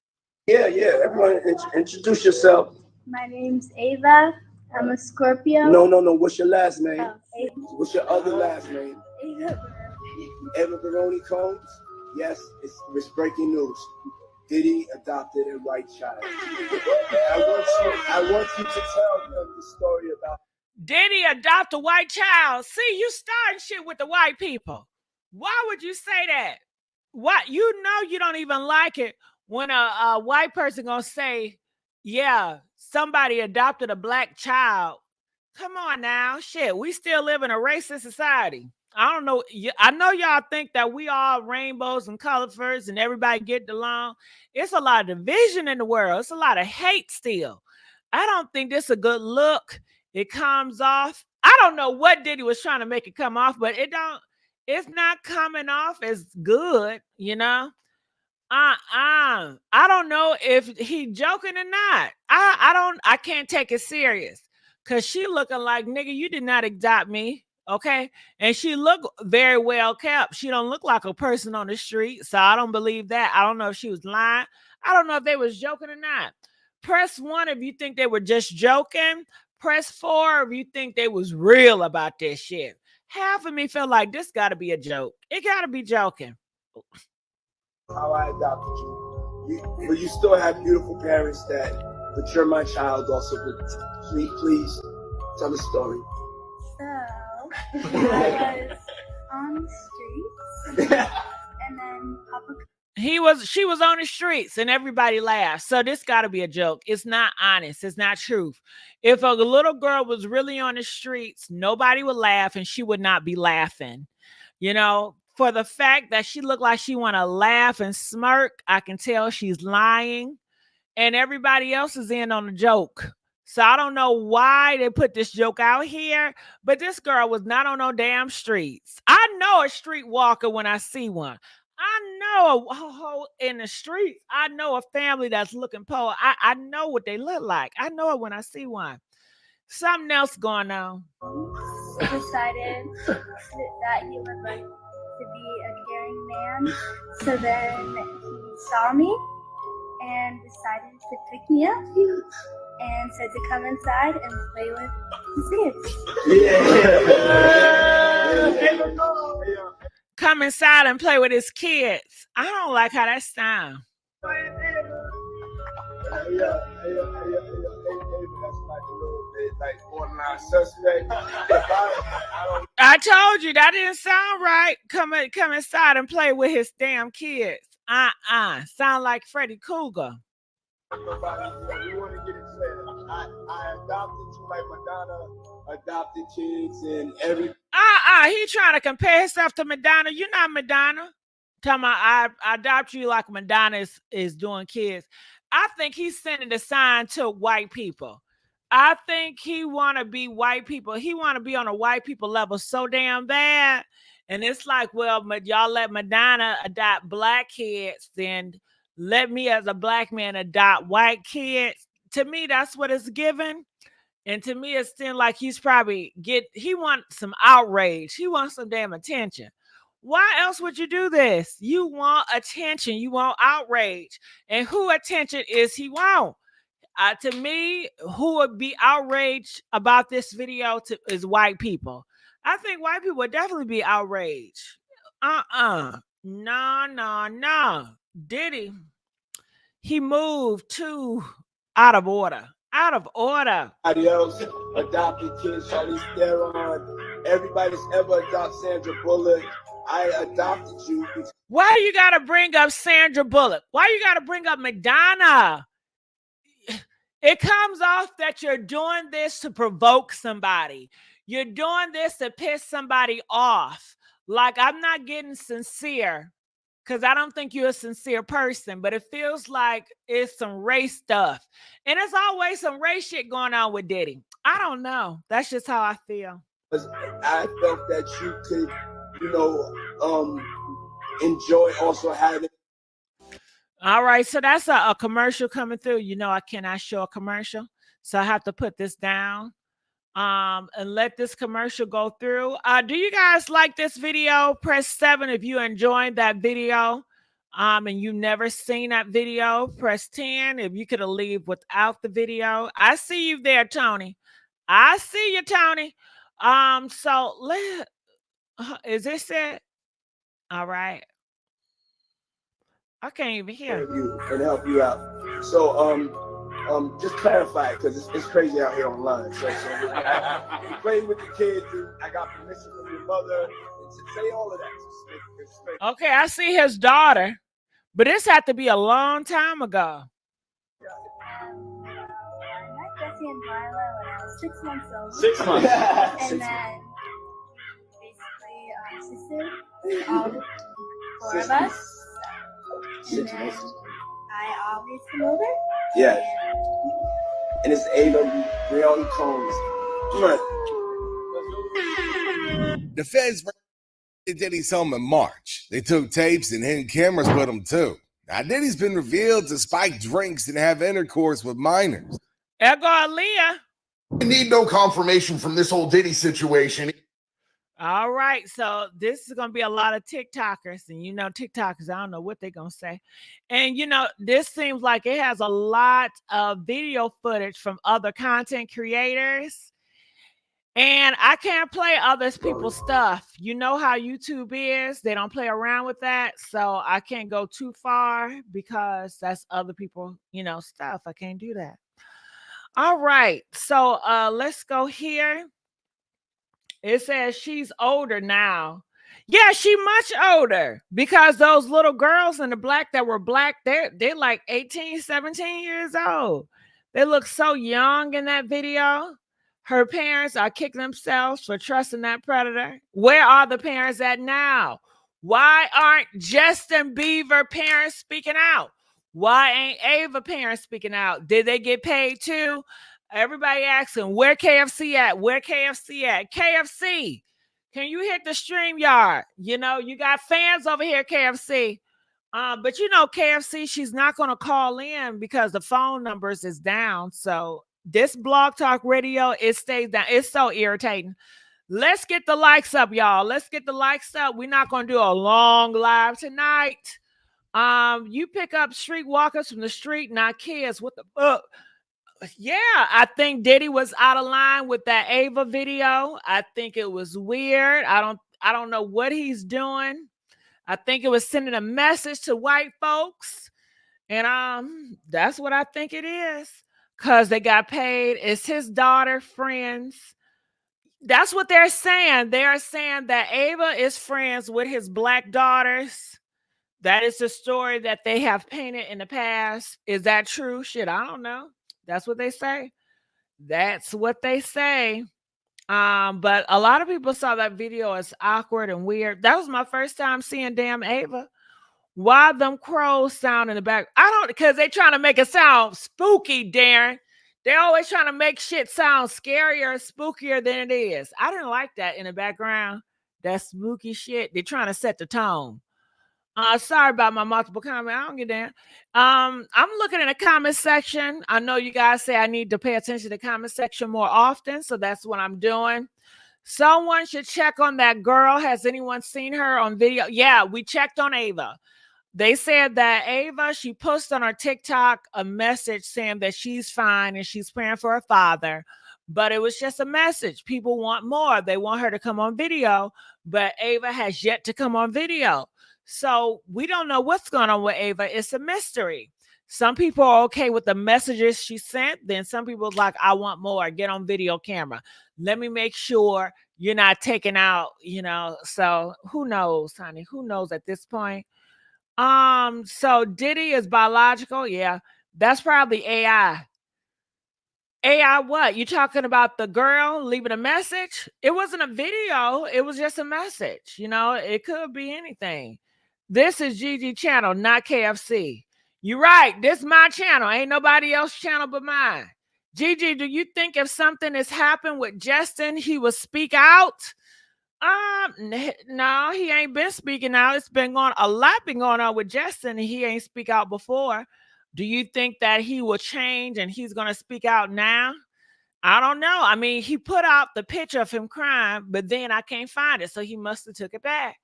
Yeah. Everyone, introduce yourself. My name's Ava. I'm a Scorpio. No. What's your last name? Ava. What's your other last name? Eva Baroni Combs? Yes, it's breaking news. Diddy adopted a white child. I want you to tell them the story about Diddy adopt a white child. See, you starting shit with the white people. Why would you say that? What? You don't even like it when a white person gonna say, yeah, somebody adopted a black child. Come on now. Shit, we still live in a racist society. I don't know. I know y'all think that we all rainbows and colorfurs and everybody get along. It's a lot of division in the world. It's a lot of hate still. I don't think this is a good look. It comes off. I don't know what Diddy was trying to make it come off, but it's not coming off as good, I don't know if he joking or not. I can't take it serious. Cause she looking like, nigga, you did not adopt me. Okay. And she look very well kept. She don't look like a person on the street. So I don't believe that. I don't know if she was lying. I don't know if they was joking or not. Press 1 if you think they were just joking. Press 4 if you think they was real about this shit. Half of me feel like this got to be a joke. It got to be joking. how I adopted you. But you still have beautiful parents but you're my child also. But please tell the story. So, I was on the streets, and then Papa... She was on the streets and everybody laughed. So this got to be a joke. It's not honest. It's not truth. If a little girl was really on the streets, nobody would laugh and she would not be laughing. For the fact that she looked like she want to laugh and smirk, I can tell she's lying and everybody else is in on the joke. So I don't know why they put this joke out here, but this girl was not on no damn streets. I know a streetwalker when I see one. I know a hoe in the streets. I know a family that's looking poor. I know what they look like. I know it when I see one. Something else going on. decided that he would like to be a caring man. So then he saw me and decided to pick me up and said to come inside and play with his kids. Come inside and play with his kids. I don't like how that sounds. I told you that didn't sound right. Come inside and play with his damn kids. Sound like Freddy Cougar. I adopted you like Madonna adopted kids and every. He trying to compare himself to Madonna. You're not Madonna. Talking about I adopt you like Madonna is doing kids. I think he's sending a sign to white people. I think he want to be white people. He want to be on a white people level so damn bad. And it's like, well, y'all let Madonna adopt black kids, then let me as a black man adopt white kids. To me, that's what it's given. And to me, it seems like he's probably he wants some outrage. He wants some damn attention. Why else would you do this? You want attention. You want outrage. And who attention is he want? To me, who would be outraged about this video is white people. I think white people would definitely be outraged. No. Diddy, he moved too out of order. Out of order. Everybody else adopted kids, Charlize Theron. Everybody that's ever adopted Sandra Bullock. I adopted you. Why you gotta bring up Sandra Bullock? Why you gotta bring up Madonna? It comes off that you're doing this to provoke somebody. You're doing this to piss somebody off. Like, I'm not getting sincere because I don't think you're a sincere person, but it feels like it's some race stuff. And it's always some race shit going on with Diddy. I don't know. That's just how I feel. I felt that you could, enjoy also having. All right, so that's a commercial coming through. I cannot show a commercial, so I have to put this down and let this commercial go through. Do you guys like this video? Press 7 if you enjoyed that video and you've never seen that video. Press 10 if you could leave without the video. I see you there, Tony. I see you, Tony. So is this it? All right. I can't even hear you and help you out. So just clarify it because it's crazy out here online. So you playing with the kids. I got permission from your mother to say all of that. Okay, I see his daughter, but this had to be a long time ago. I met Cassie and Lila when I was 6 months old. 6 months. And then basically sister, all 4 of us. And then I always come over. Yeah. And it's Ava Brioni Combs. The feds raided Diddy's home in March. They took tapes and hidden cameras with them too. Now Diddy's been revealed to spike drinks and have intercourse with minors. Ego Aaliyah. We need no confirmation from this whole Diddy situation. All right, so this is going to be a lot of TikTokers, and TikTokers, I don't know what they're going to say. And, this seems like it has a lot of video footage from other content creators, and I can't play other people's stuff. You know how YouTube is. They don't play around with that, so I can't go too far because that's other people, stuff. I can't do that. All right, so let's go here. It says she's older now. Yeah, she much older because those little girls in the black that were black, they're like 18, 17 years old. They look so young in that video. Her parents are kicking themselves for trusting that predator. Where are the parents at now? Why aren't Justin Bieber parents speaking out? Why ain't Ava parents speaking out? Did they get paid too? Everybody asking, where KFC at? Where KFC at? KFC, can you hit the StreamYard? You got fans over here, KFC. But KFC, she's not going to call in because the phone numbers is down. So this Blog Talk Radio, it stays down. It's so irritating. Let's get the likes up, y'all. Let's get the likes up. We're not going to do a long live tonight. You pick up street walkers from the street, not kids. What the fuck? Yeah, I think Diddy was out of line with that Ava video. I think it was weird. I don't know what he's doing. I think it was sending a message to white folks. And that's what I think it is. Cause they got paid. It's his daughter, friends. That's what they're saying. They're saying that Ava is friends with his black daughters. That is the story that they have painted in the past. Is that true? Shit, I don't know. That's what they say. That's what they say. But a lot of people saw that video as awkward and weird. That was my first time seeing damn Ava. Why them crows sound in the back? I don't, because they trying to make it sound spooky, Darren. They're always trying to make shit sound scarier, spookier than it is. I didn't like that in the background. That spooky shit. They're trying to set the tone. Sorry about my multiple comment. I don't get that. I'm looking in the comment section. I know you guys say I need to pay attention to the comment section more often, so that's what I'm doing. Someone should check on that girl. Has anyone seen her on video? Yeah, we checked on Ava. They said that Ava, she posted on her TikTok a message saying that she's fine and she's praying for her father. But it was just a message. People want more. They want her to come on video, but Ava has yet to come on video. So we don't know what's going on with Ava. It's a mystery. Some people are okay with the messages she sent. Then some people are like, I want more. Get on video camera. Let me make sure you're not taken out, you know. So who knows, honey? Who knows at this point? So Diddy is biological. Yeah, that's probably AI. AI what? You talking about the girl leaving a message? It wasn't a video. It was just a message. You know, it could be anything. This is GG channel, not KFC. You're right. This is my channel. Ain't nobody else's channel but mine. GG, do you think if something has happened with Justin, he will speak out? No, he ain't been speaking out. It's been going a lot been going on with Justin, and he ain't speak out before. Do you think that he will change and he's going to speak out now? I don't know. I mean, he put out the picture of him crying, but then I can't find it, so he must have took it back.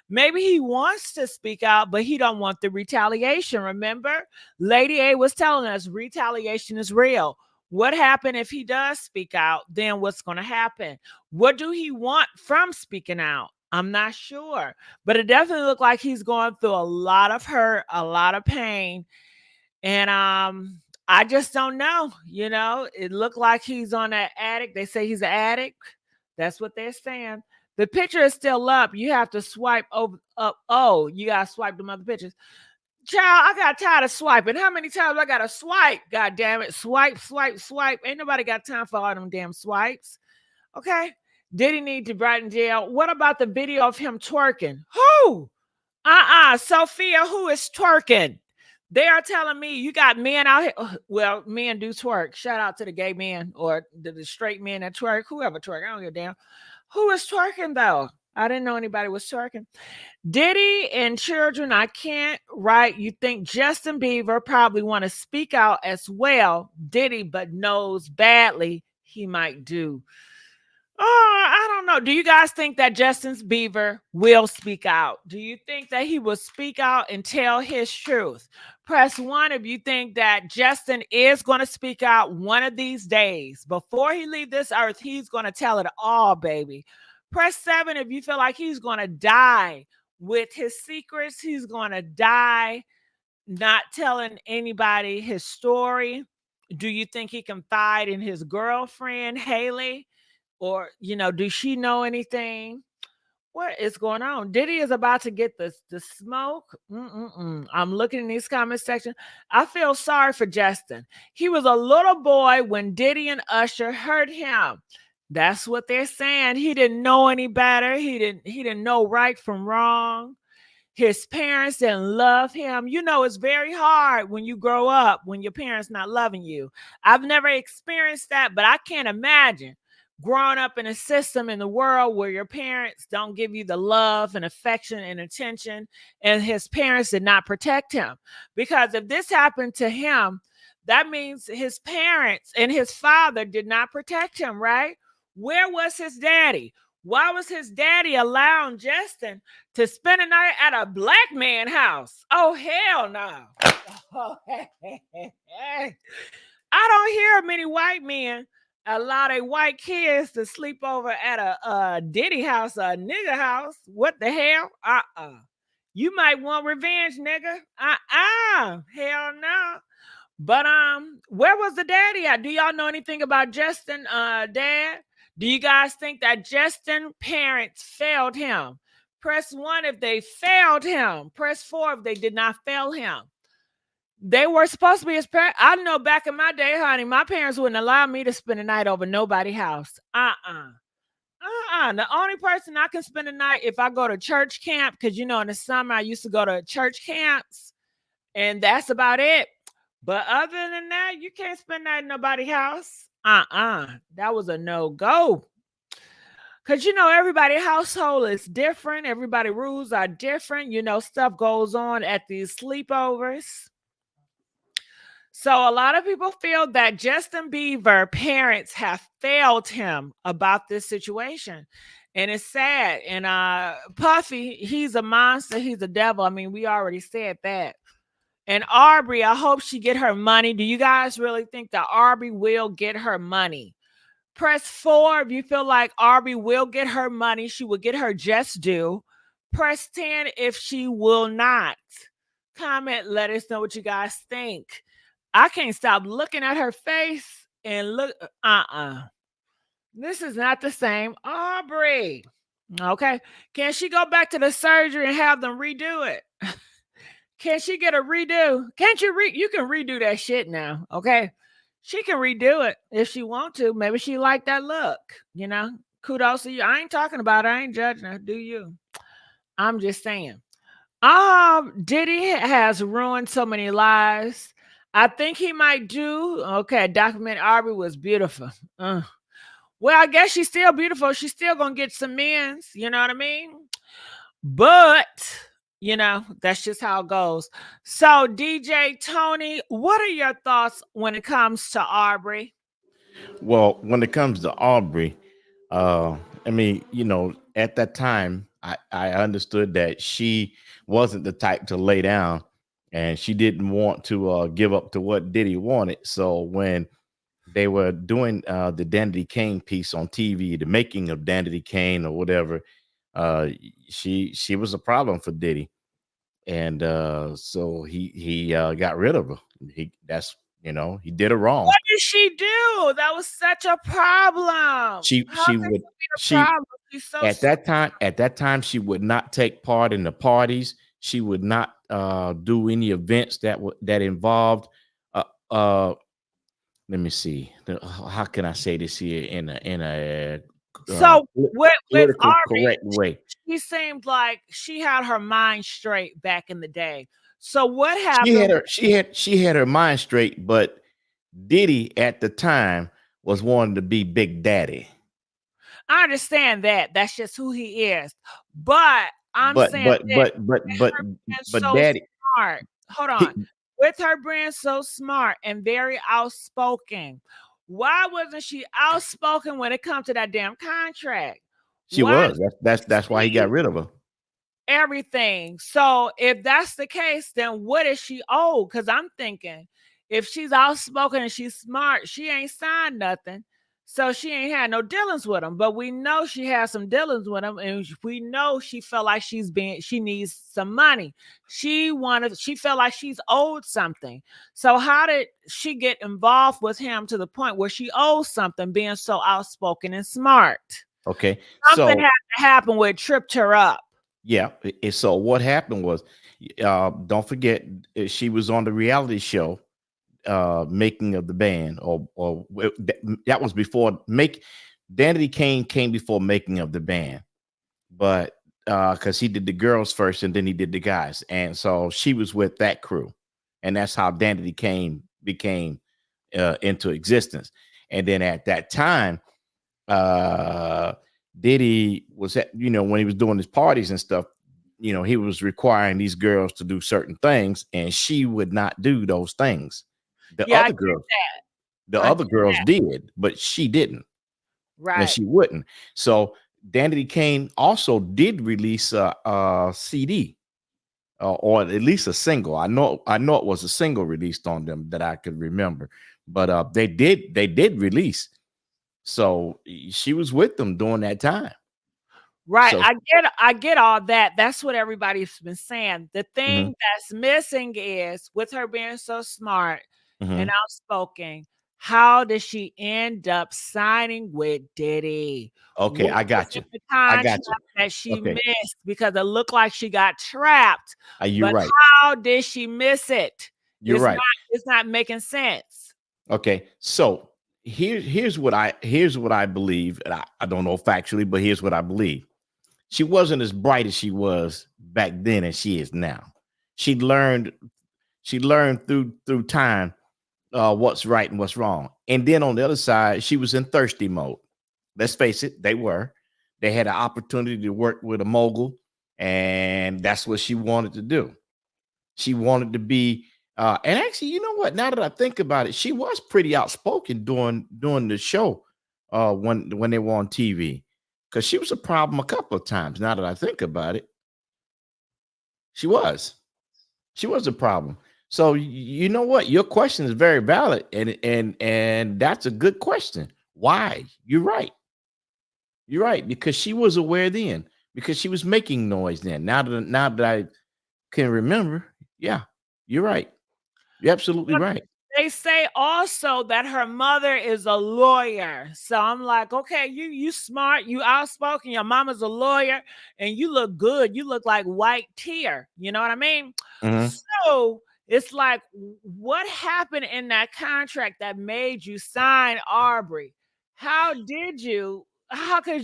Maybe he wants to speak out, but he don't want the retaliation. Remember, Lady A was telling us retaliation is real. What happened if he does speak out? Then what's going to happen? What do he want from speaking out? I'm not sure, but it definitely looked like he's going through a lot of hurt, a lot of pain. And I just don't know. You know, it looked like he's on that addict. They say he's an addict. That's what they're saying. The picture is still up. You have to swipe over up. Oh, you got to swipe them other pictures. Child, I got tired of swiping. How many times I got to swipe? God damn it. Swipe, swipe, swipe. Ain't nobody got time for all them damn swipes. Okay. Did he need to brighten jail? What about the video of him twerking? Who? Sophia, who is twerking? They are telling me you got men out here. Well, men do twerk. Shout out to the gay men or the straight men that twerk. Whoever twerk. I don't give a damn. Who is twerking though? I didn't know anybody was twerking. Diddy and children, I can't write. You think Justin Bieber probably want to speak out as well. Diddy, but knows badly he might do. Oh, I don't know. Do you guys think that Justin Bieber will speak out? Do you think that he will speak out and tell his truth? Press 1 if you think that Justin is going to speak out one of these days. Before he leaves this earth, he's going to tell it all, baby. Press 7 if you feel like he's going to die with his secrets. He's going to die not telling anybody his story. Do you think he confide in his girlfriend, Haley? Or, you know, does she know anything? What is going on? Diddy is about to get the smoke. I'm looking in these comment section. I feel sorry for Justin. He was a little boy when Diddy and Usher hurt him. That's what they're saying. He didn't know any better. He didn't know right from wrong. His parents didn't love him. You know, it's very hard when you grow up when your parents not loving you. I've never experienced that, but I can't imagine growing up in a system in the world where your parents don't give you the love and affection and attention, and his parents did not protect him. Because if this happened to him, that means his parents and his father did not protect him, right? Where was his daddy? Why was his daddy allowing Justin to spend a night at a black man house? Oh, hell no. I don't hear many white men allow their white kids to sleep over at a Diddy house, a nigga house. What the hell? You might want revenge, nigga. Hell no. But where was the daddy at? Do y'all know anything about Justin, dad? Do you guys think that Justin parents failed him? Press 1 if they failed him. Press 4 if they did not fail him. They were supposed to be his parents. I know back in my day, honey, my parents wouldn't allow me to spend a night over nobody's house. The only person I can spend a night if I go to church camp, because in the summer I used to go to church camps, and that's about it. But other than that, you can't spend that in nobody's house. That was a no-go. Because, everybody's household is different. Everybody's rules are different. Stuff goes on at these sleepovers. So a lot of people feel that Justin Bieber parents have failed him about this situation. And it's sad. And Puffy, he's a monster. He's a devil. I mean, we already said that. And Aubrey, I hope she get her money. Do you guys really think that Aubrey will get her money? Press 4 if you feel like Aubrey will get her money. She will get her just due. Press 10 if she will not. Comment, let us know what you guys think. I can't stop looking at her face and look. This is not the same Aubrey. Okay. Can she go back to the surgery and have them redo it? Can she get a redo? Can't you you can redo that shit now, okay? She can redo it if she want to. Maybe she like that look, Kudos to you. I ain't talking about her. I ain't judging her. Do you? I'm just saying. Diddy has ruined so many lives. I think he might do. Okay, document Aubrey was beautiful. Well, I guess she's still beautiful. She's still gonna get some men's, you know what I mean? But that's just how it goes. So, DJ Tony, what are your thoughts when it comes to Aubrey? Well, when it comes to Aubrey, I mean, at that time, I understood that she wasn't the type to lay down, and she didn't want to give up to what Diddy wanted. So when they were doing the Danity Kane piece on TV, the making of Danity Kane or whatever, she was a problem for Diddy, and so he got rid of her. He did her wrong. What did she do? That was such a problem. At that time she would not take part in the parties. She would not do any events that involved let me see. How can I say this here in a with Aubrey, correct way? She seemed like she had her mind straight back in the day. So what happened? She had her mind straight, but Diddy at the time was wanting to be Big Daddy. I understand that. That's just who he is. But Daddy smart. Hold on. With her brand so smart and very outspoken, why wasn't she outspoken when it comes to that damn contract? She was. That's why he got rid of her. Everything. So if that's the case, then what is she owed? Because I'm thinking if she's outspoken and she's smart, she ain't signed nothing. So she ain't had no dealings with him, but we know she has some dealings with him, and we know she felt like she needs some money. She felt like she's owed something. So how did she get involved with him to the point where she owes something, being so outspoken and smart? Okay, something had to happen where it tripped her up. Yeah. So what happened was, don't forget, she was on the reality show. Making of the band, or that was before Danity Kane came before Making of the Band, but because he did the girls first and then he did the guys, and so she was with that crew, and that's how Danity Kane became into existence. And then at that time, Diddy was when he was doing his parties and stuff, he was requiring these girls to do certain things, and she would not do those things. The other girls did, but she didn't. Right. And she wouldn't. So Danity Kane also did release a CD or at least a single. I know it was a single released on them that I could remember, but they did release. So she was with them during that time. Right. So I get all that. That's what everybody's been saying. The thing Mhm. that's missing is with her being so smart and Mhm. outspoken, how did she end up signing with Diddy? Okay, What I was got in you. the I contract got you. that she Okay. missed? Because it looked like she got trapped. You're But right. how did she miss it? You're right. It's not making sense. Okay. So here's what I believe, and I don't know factually, but here's what I believe. She wasn't as bright as she was back then as she is now. She learned through time what's right and what's wrong. And then on the other side, she was in thirsty mode. Let's face it, they had an opportunity to work with a mogul, and that's what she wanted to do. She wanted to be and actually, you know what? Now that I think about it, she was pretty outspoken during the show when they were on TV, because she was a problem a couple of times. Now that I think about it, she was a problem. So you know what? Your question is very valid, and that's a good question. Why? You're right. You're right, because she was aware then, because she was making noise then. Now that I can remember, yeah, you're right. You're absolutely But right. they say also that her mother is a lawyer. So I'm like, okay, you smart, you outspoken, your mama's a lawyer, and you look good. You look like white tear. You know what I mean? Mhm. So it's like, what happened in that contract that made you sign Aubrey? How could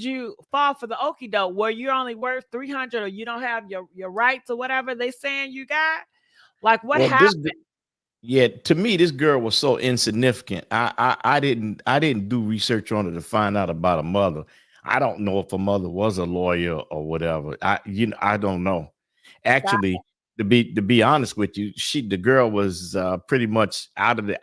you fall for the okie doke where you're only worth 300 or you don't have your rights or whatever they saying you got? Like, what Well, happened? yeah, to me, this girl was so insignificant. I didn't do research on her to find out about her mother. I don't know if her mother was a lawyer or whatever. I don't know. Actually, to be honest with you, the girl was pretty much out of the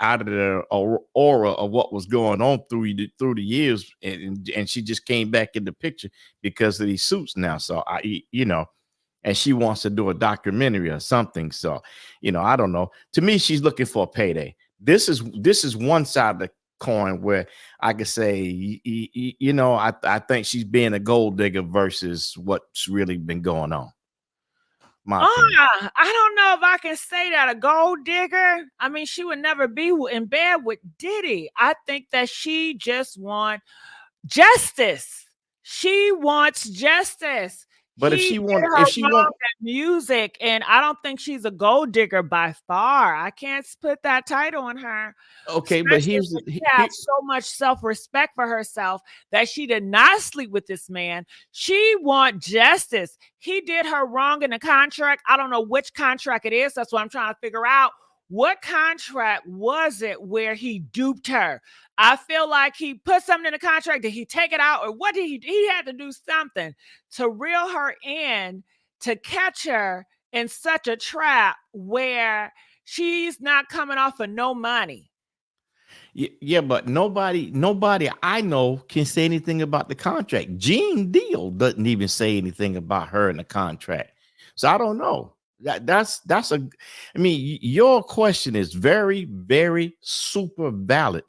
aura of what was going on through the years, and she just came back in the picture because of these suits now. So and she wants to do a documentary or something. So, I don't know. To me, she's looking for a payday. This is one side of the coin where I could say, I think she's being a gold digger versus what's really been going on. My opinion. I don't know if I can say that a gold digger. I mean, she would never be in bed with Diddy. I think that she just wants justice. She wants justice. But if He she did want, her if she wrong want, at music, and I don't think she's a gold digger by far. I can't put that title on her, okay, but especially here's when the she here, has so much self-respect for herself that she did not sleep with this man. She want justice. He did her wrong in the contract. I don't know which contract it is. That's what I'm trying to figure out. What contract was it where he duped her? I feel like he put something in the contract. Did he take it out, or what did he had to do something to reel her in, to catch her in such a trap where she's not coming off of no money. yeah, but nobody I know can say anything about the contract. Gene Deal doesn't even say anything about her in the contract. So I don't know. That's a I mean, your question is very, very super valid.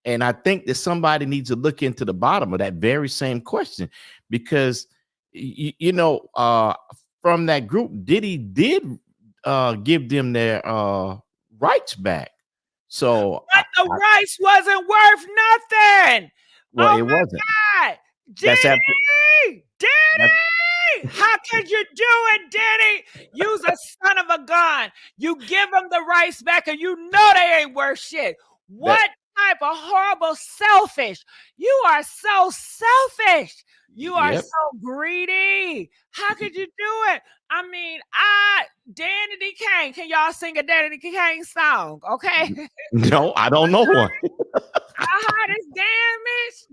And I think that somebody needs to look into the bottom of that very same question, because from that group, Diddy did give them their rights back. So But the rice wasn't worth nothing. well, Oh it my wasn't. God. That's Diddy! Diddy! How could you do it, Diddy? You's a son of a gun. You give them the rice back and you know they ain't worth shit. What type of horrible selfish? You are so selfish. You are Yep. so greedy. How could you do it? I mean, Danny Kane. Can y'all sing a Danny Kane song? Okay. No, I don't know one. This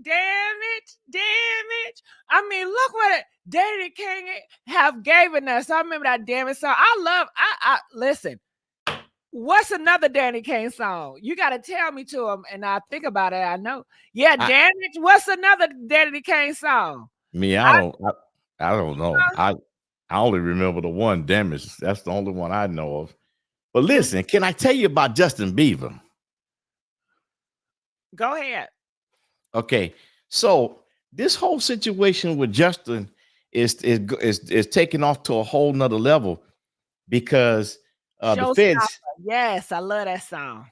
damage. I mean, look what Danny King have given us. I remember that damage song. I listen. What's another Danny Kane song? You got to tell me to him, and I think about it. I know. Yeah, damage. What's another Danny Kane song? Me, I don't know. I only remember the one damage. That's the only one I know of. But listen, can I tell you about Justin Bieber? Go ahead. Okay, so this whole situation with Justin is taking off to a whole nother level because the Showstopper. feds. Yes, I love that song.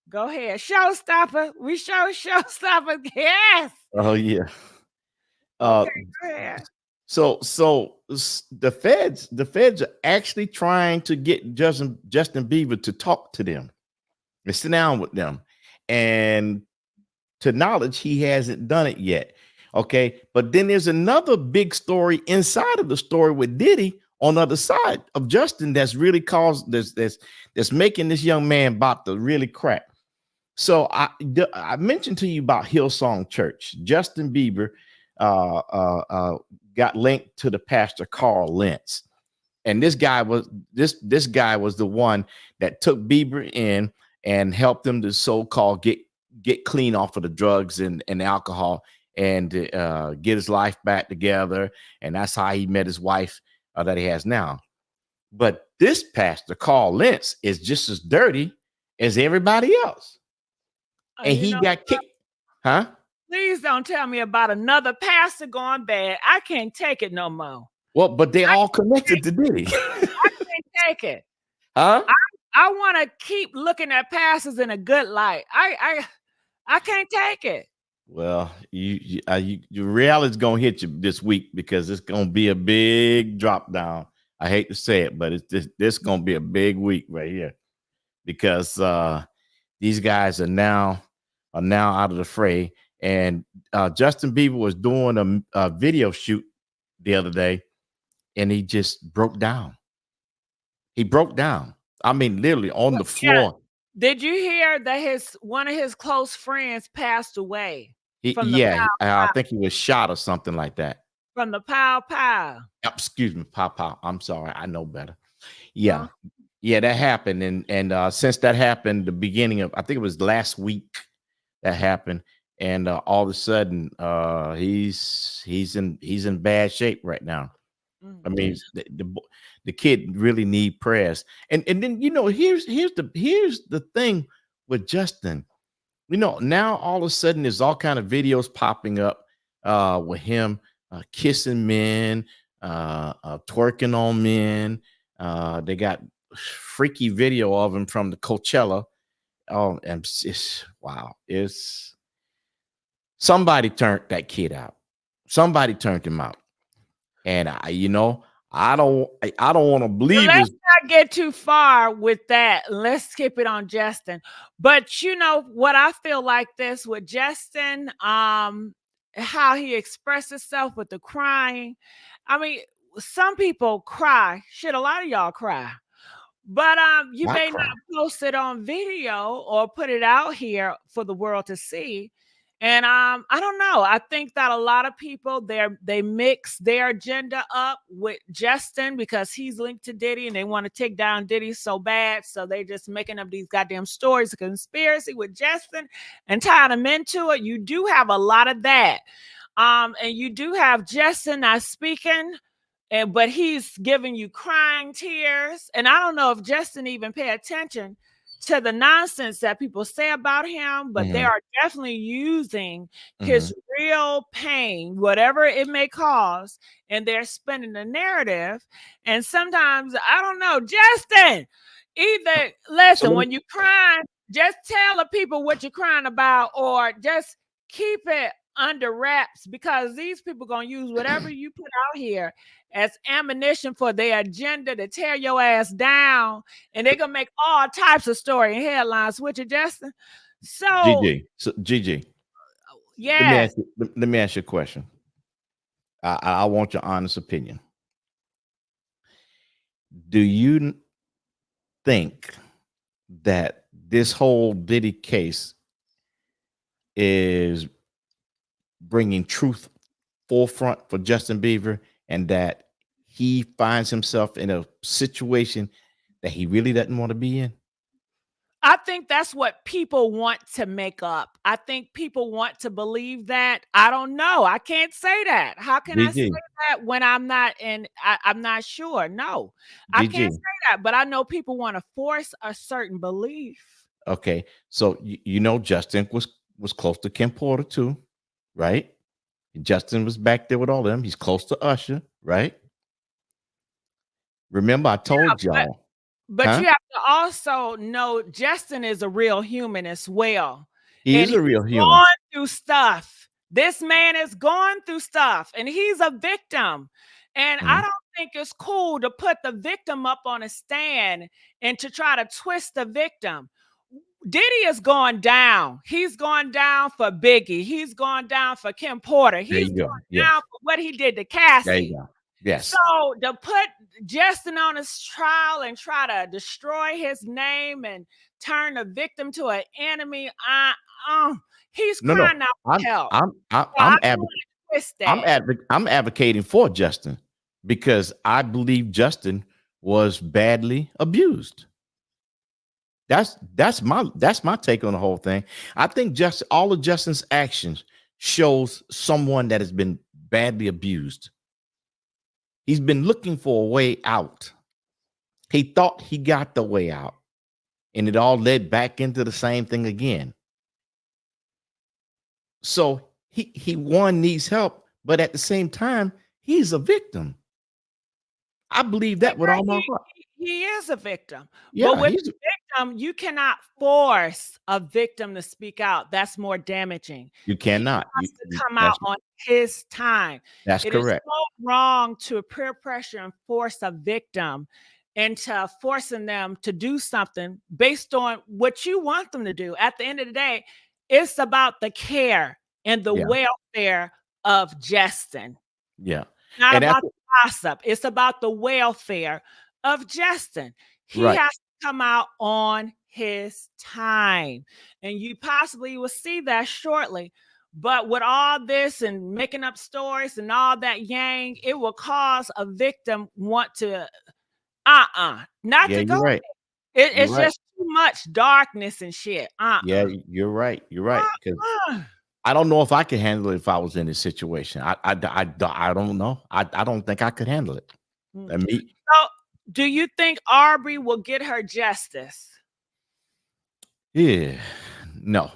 Go ahead. Showstopper. We show Showstopper. Yes. Oh yeah. Okay, go ahead. So the feds are actually trying to get Justin Bieber to talk to them and sit down with them, and to knowledge he hasn't done it yet. Okay, but then there's another big story inside of the story with Diddy on the other side of Justin that's really caused that's making this young man about to really crack. So I mentioned to you about Hillsong Church. Justin Bieber got linked to the pastor Carl Lentz, and this guy was the one that took Bieber in and helped him to so-called get clean off of the drugs and alcohol and get his life back together. And that's how he met his wife that he has now. But this pastor Carl Lentz is just as dirty as everybody else. And he got kicked. Huh? Please don't tell me about another pastor going bad. I can't take it no more. Well, but they all connected to Diddy. I can't take it. Huh? I want to keep looking at pastors in a good light. I can't take it. Well, your reality's gonna hit you this week because it's gonna be a big drop down. I hate to say it, but it's this gonna be a big week right here because these guys are now out of the fray. And Justin Bieber was doing a video shoot the other day, and he just broke down. He broke down. I mean, literally on the floor. Yeah. Did you hear that one of his close friends passed away? I think he was shot or something like that. From the pow pow. Excuse me, pow. I'm sorry. I know better. Yeah. Yeah, that happened. And since that happened, the beginning of, I think it was last week that happened. And all of a sudden, he's in bad shape right now. I mean, the kid really need prayers. And then here's the thing with Justin. Now all of a sudden there's all kind of videos popping up with him kissing men, twerking on men. They got freaky video of him from the Coachella. Oh, and wow, it's somebody turned that kid out. Somebody turned him out. And I don't want to believe Let's not get too far with that. Let's skip it on Justin. But what I feel like this with Justin, how he expressed himself with the crying. I mean, some people cry. Shit, a lot of y'all cry. But you may not post it on video or put it out here for the world to see. And I don't know. I think that a lot of people they mix their agenda up with Justin because he's linked to Diddy and they want to take down Diddy so bad. So they're just making up these goddamn stories of conspiracy with Justin and tying them into it. You do have a lot of that. And you do have Justin not speaking, but he's giving you crying tears. And I don't know if Justin even pay attention to the nonsense that people say about him, but they are definitely using his real pain, whatever it may cause, and they're spinning the narrative. And sometimes, I don't know, Justin, either listen, when you crying, just tell the people what you're crying about, or just keep it under wraps, because these people gonna use whatever you put out here as ammunition for their agenda to tear your ass down, and they're gonna make all types of story and headlines with you, Justin. So GG. Yes. Let me ask you a question. I want your honest opinion. Do you think that this whole Diddy case is bringing truth forefront for Justin Bieber, and that he finds himself in a situation that he really doesn't want to be in? I think that's what people want to make up. I think people want to believe that. I don't know. I can't say that. How can I say GG, that when I'm not I'm not sure? No, I can't GG. say that. But I know people want to force a certain belief. Okay, so you know Justin was close to Kim Porter too, right? Justin was back there with all them. He's close to Usher, right? Remember, I told y'all, But huh? you have to also know Justin is a real human as well. He And is a he's real human. gone through stuff. This man has gone through stuff and he's a victim. And I Mhm. don't think it's cool to put the victim up on a stand and to try to twist the victim. Diddy has gone down. He's gone down for Biggie. He's gone down for Kim Porter. There He's you gone go. Yes. down for what he did to There you Cassie. go. Yes. So to put Justin on his trial and try to destroy his name and turn the victim to an enemy, he's No, crying out for I'm help. I'm I'm So I I'm don't advocating. want to twist that. I'm advocating for Justin because I believe Justin was badly abused. That's my take on the whole thing. I think just all of Justin's actions shows someone that has been badly abused. He's been looking for a way out. He thought he got the way out, and it all led back into the same thing again. So he one needs help, but at the same time, he's a victim. I believe that with all my heart. He is a victim. Yeah, But with he's a victim, you cannot force a victim to speak out. That's more damaging. you cannot. He has to come That's out on his time. It is correct. so wrong to peer pressure and force a victim into forcing them to do something based on what you want them to do. At the end of the day, it's about the care and the Yeah. welfare of Justin. Yeah. Not And that's about the gossip. It's about the welfare of Justin. He right. has to come out on his time. And you possibly will see that shortly. But with all this and making up stories and all that yang, it will cause a victim want to not Yeah, to you're go. right. It's right. just too much darkness and shit. Yeah, you're right. You're right. Because I don't know if I could handle it if I was in this situation. I don't know. I don't think I could handle it. And me, So, do you think Aubrey will get her justice? yeah, no.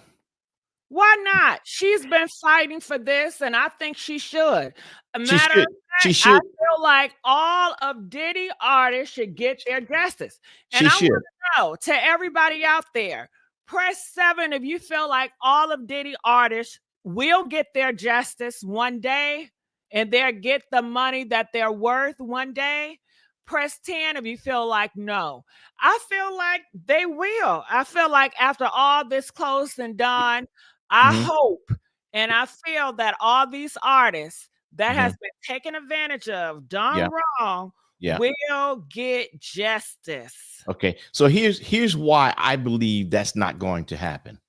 Why not? She's been fighting for this, and I think she should. A She matter should. of She fact, should. I feel like all of Diddy artists should get their justice. And She I should. want to know to everybody out there, press 7 if you feel like all of Diddy artists will get their justice one day and they'll get the money that they're worth one day. Press 10 if you feel like no. I feel like they will. I feel like after all this close and done, I Mhm. hope and I feel that all these artists that has Mhm. been taken advantage of, Yeah. done wrong, Yeah. will get justice. Okay. So here's why I believe that's not going to happen.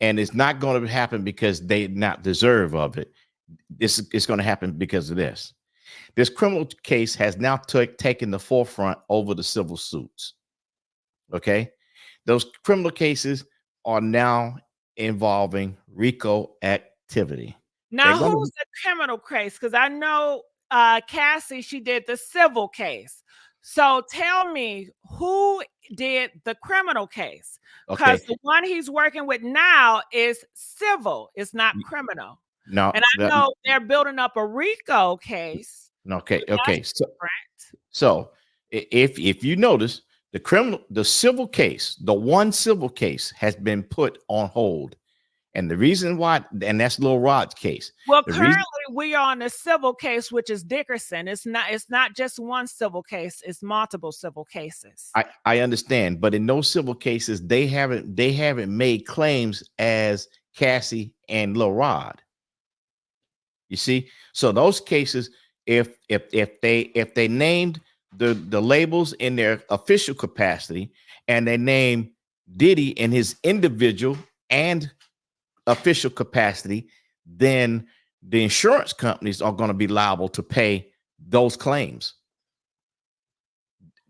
And it's not going to happen because they not deserve of it. It's going to happen because of this. This criminal case has now taken the forefront over the civil suits. Okay. Those criminal cases are now involving RICO activity. Now, who's the criminal case? Because I know Cassie, she did the civil case. So tell me who did the criminal case? Because Okay. the one he's working with now is civil, it's not criminal. No. And I know they're building up a RICO case. Okay. but Okay. that's So, different. so if you notice, the civil case, the one civil case has been put on hold. And the reason why, and that's Lil Rod's case. Well, The currently reason- we are on a civil case, which is Dickerson. It's not just one civil case, it's multiple civil cases. I understand, but in those civil cases, they haven't made claims as Cassie and Lil Rod. You see, so those cases, if they named the labels in their official capacity and they name Diddy in his individual and official capacity, then the insurance companies are going to be liable to pay those claims.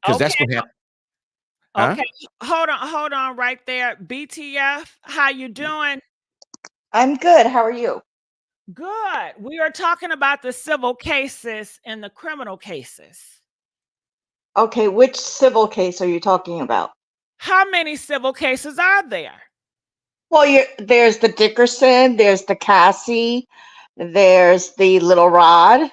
Because that's what happened. Huh? Okay, hold on right there. BTF, how you doing? I'm good. How are you? Good. We are talking about the civil cases and the criminal cases. Okay, which civil case are you talking about? How many civil cases are there? Well, there's the Dickerson, there's the Cassie, there's the Little Rod.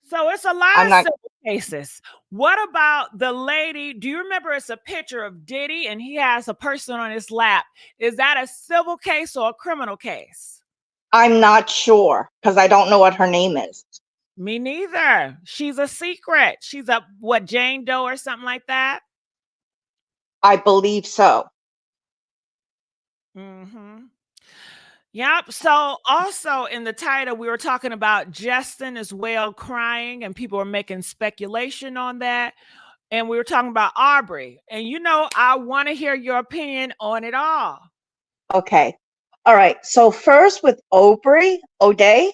So it's a lot I'm of not. civil cases. What about the lady? Do you remember it's a picture of Diddy and he has a person on his lap? Is that a civil case or a criminal case? I'm not sure because I don't know what her name is. Me neither. She's a secret. She's a what, Jane Doe or something like that? I believe so. Mm-hmm. Yep. So also in the title, we were talking about Justin as well crying, and people were making speculation on that. And we were talking about Aubrey. And you know, I want to hear your opinion on it all. Okay. All right. So first with Aubrey, O'Day,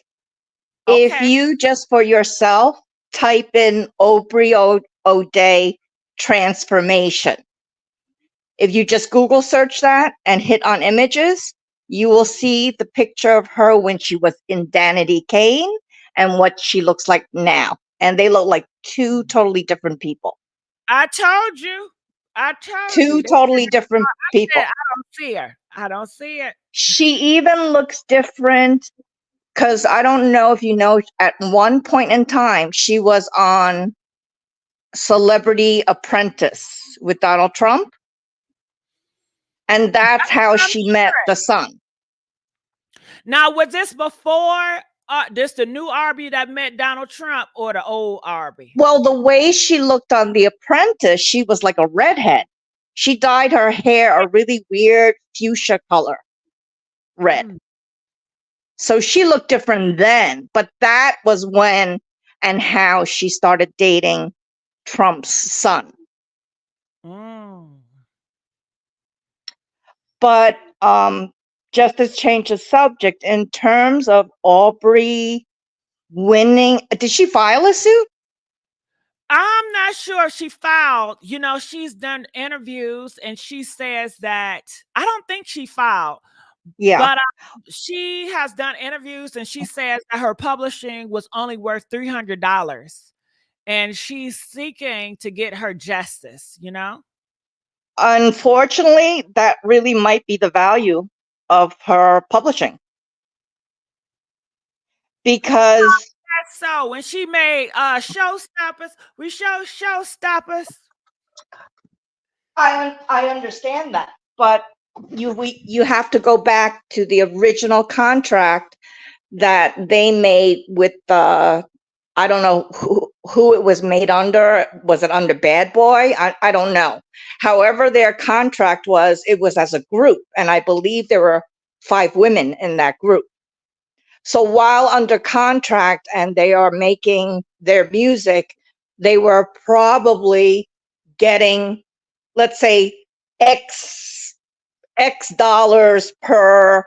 if Okay. you just for yourself type in Aubrey O'Day transformation. If you just Google search that and hit on images, you will see the picture of her when she was in Danity Kane and what she looks like now. And they look like two totally different people. I told you. I told Two you. totally different people. I don't see her. I don't see it. She even looks different because I don't know if you know, at one point in time, she was on Celebrity Apprentice with Donald Trump. And that's how she met the son. Now, was this before this the new Aubrey that met Donald Trump or the old Aubrey? Well, the way she looked on The Apprentice, she was like a redhead. She dyed her hair a really weird fuchsia color, red. So she looked different then, but that was when and how she started dating Trump's son. But just to change the subject, in terms of Aubrey winning, did she file a suit? I'm not sure if she filed. You know, she's done interviews and she says that I don't think she filed. Yeah. But she has done interviews and she says that her publishing was only worth $300. And she's seeking to get her justice, you know? Unfortunately, that really might be the value of her publishing. Because that's so when she made Showstoppers, we show Showstoppers. I understand that, but you have to go back to the original contract that they made with the, I don't know who it was made under. Was it under Bad Boy? I don't know. However, their contract was, it was as a group, and I believe there were 5 women in that group. So while under contract and they are making their music, they were probably getting, let's say, X dollars per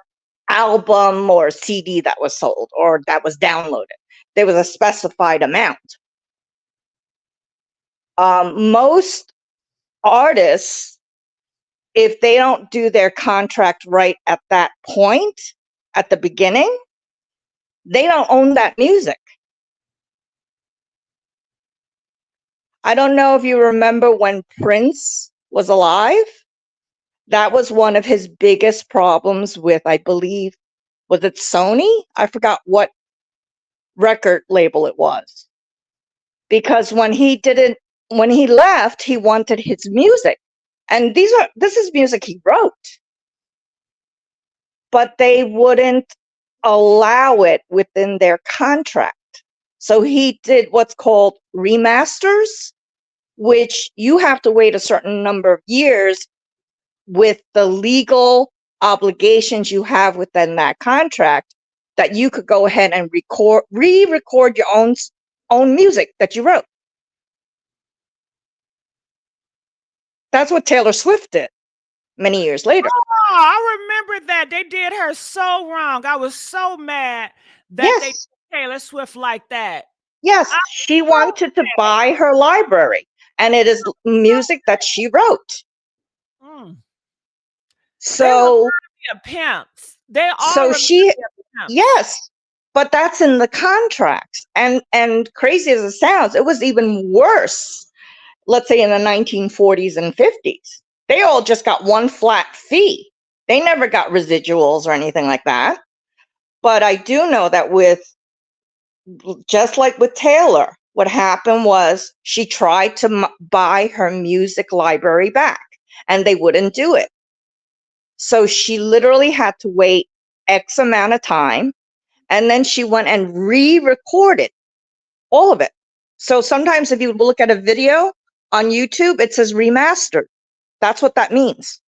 album or CD that was sold or that was downloaded. There was a specified amount. Most artists, if they don't do their contract right at that point, at the beginning, they don't own that music. I don't know if you remember when Prince was alive. That was one of his biggest problems with, I believe, was it Sony? I forgot what record label it was. Because when he left, he wanted his music. And this is music he wrote. But they wouldn't allow it within their contract. So he did what's called remasters, which you have to wait a certain number of years with the legal obligations you have within that contract that you could go ahead and re-record your own music that you wrote. That's what Taylor Swift did many years later. Oh, I remember that. They did her so wrong. I was so mad that they did Taylor Swift like that. Yes, she wanted to buy her library. and it is music that she wrote. Mm. So pimps. They all so she, pimps. yes, but that's in the contracts. And crazy as it sounds, it was even worse. Let's say in the 1940s and 50s, they all just got one flat fee. They never got residuals or anything like that. But I do know that just like with Taylor, what happened was she tried to buy her music library back, and they wouldn't do it. So she literally had to wait X amount of time, and then she went and re-recorded all of it. So sometimes if you look at a video on YouTube, it says remastered. That's what that means.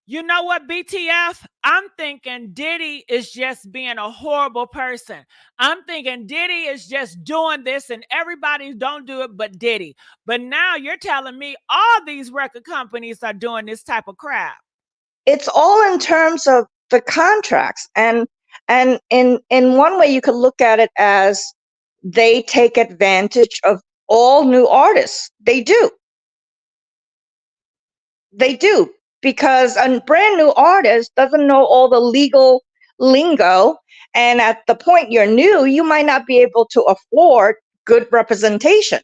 You know what, BTF? I'm thinking Diddy is just being a horrible person. I'm thinking Diddy is just doing this and everybody don't do it but Diddy. But now you're telling me all these record companies are doing this type of crap. It's all in terms of the contracts. And in one way you could look at it as they take advantage of all new artists. They do. They do. Because a brand new artist doesn't know all the legal lingo. And at the point you're new, you might not be able to afford good representation.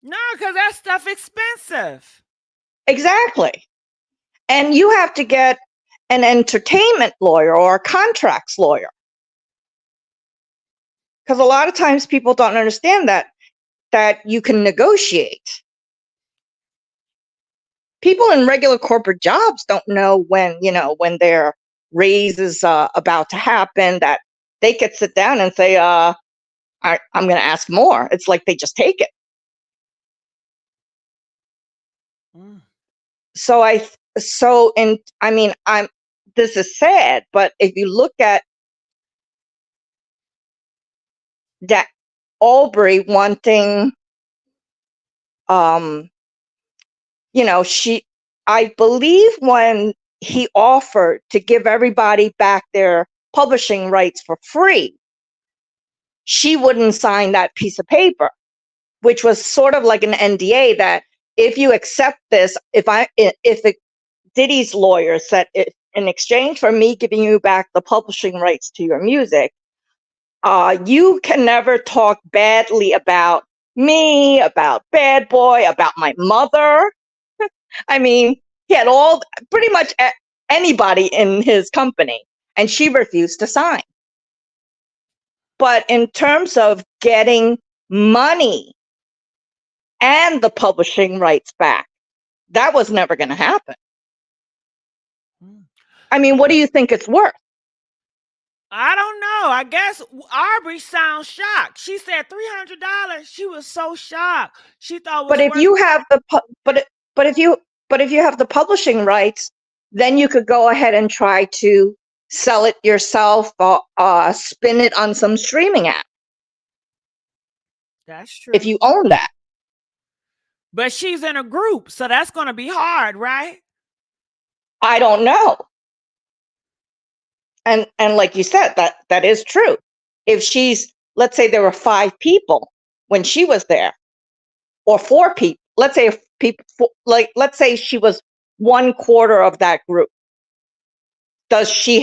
No, because that stuff expensive. Exactly. And you have to get an entertainment lawyer or a contracts lawyer. Because a lot of times people don't understand that you can negotiate. People in regular corporate jobs don't know when their raise is about to happen, that they could sit down and say, I'm going to ask more. It's like they just take it. Mm. This is sad, but if you look at that Aubrey wanting, I believe when he offered to give everybody back their publishing rights for free, she wouldn't sign that piece of paper, which was sort of like an NDA that if you accept this, if Diddy's lawyer said, if in exchange for me giving you back the publishing rights to your music, you can never talk badly about me, about Bad Boy, about my mother. I mean, he had pretty much anybody in his company, and she refused to sign. But in terms of getting money and the publishing rights back, that was never going to happen. I mean, what do you think it's worth? I don't know. I guess Aubrey sounds shocked. She said $300. She was so shocked. She thought. But if you have the publishing rights, then you could go ahead and try to sell it yourself or spin it on some streaming app. That's true. If you own that. But she's in a group, so that's going to be hard, right? I don't know. And like you said, that is true. If let's say there were 5 people when she was there, or 4 people. Let's say let's say she was 1/4 of that group. Does she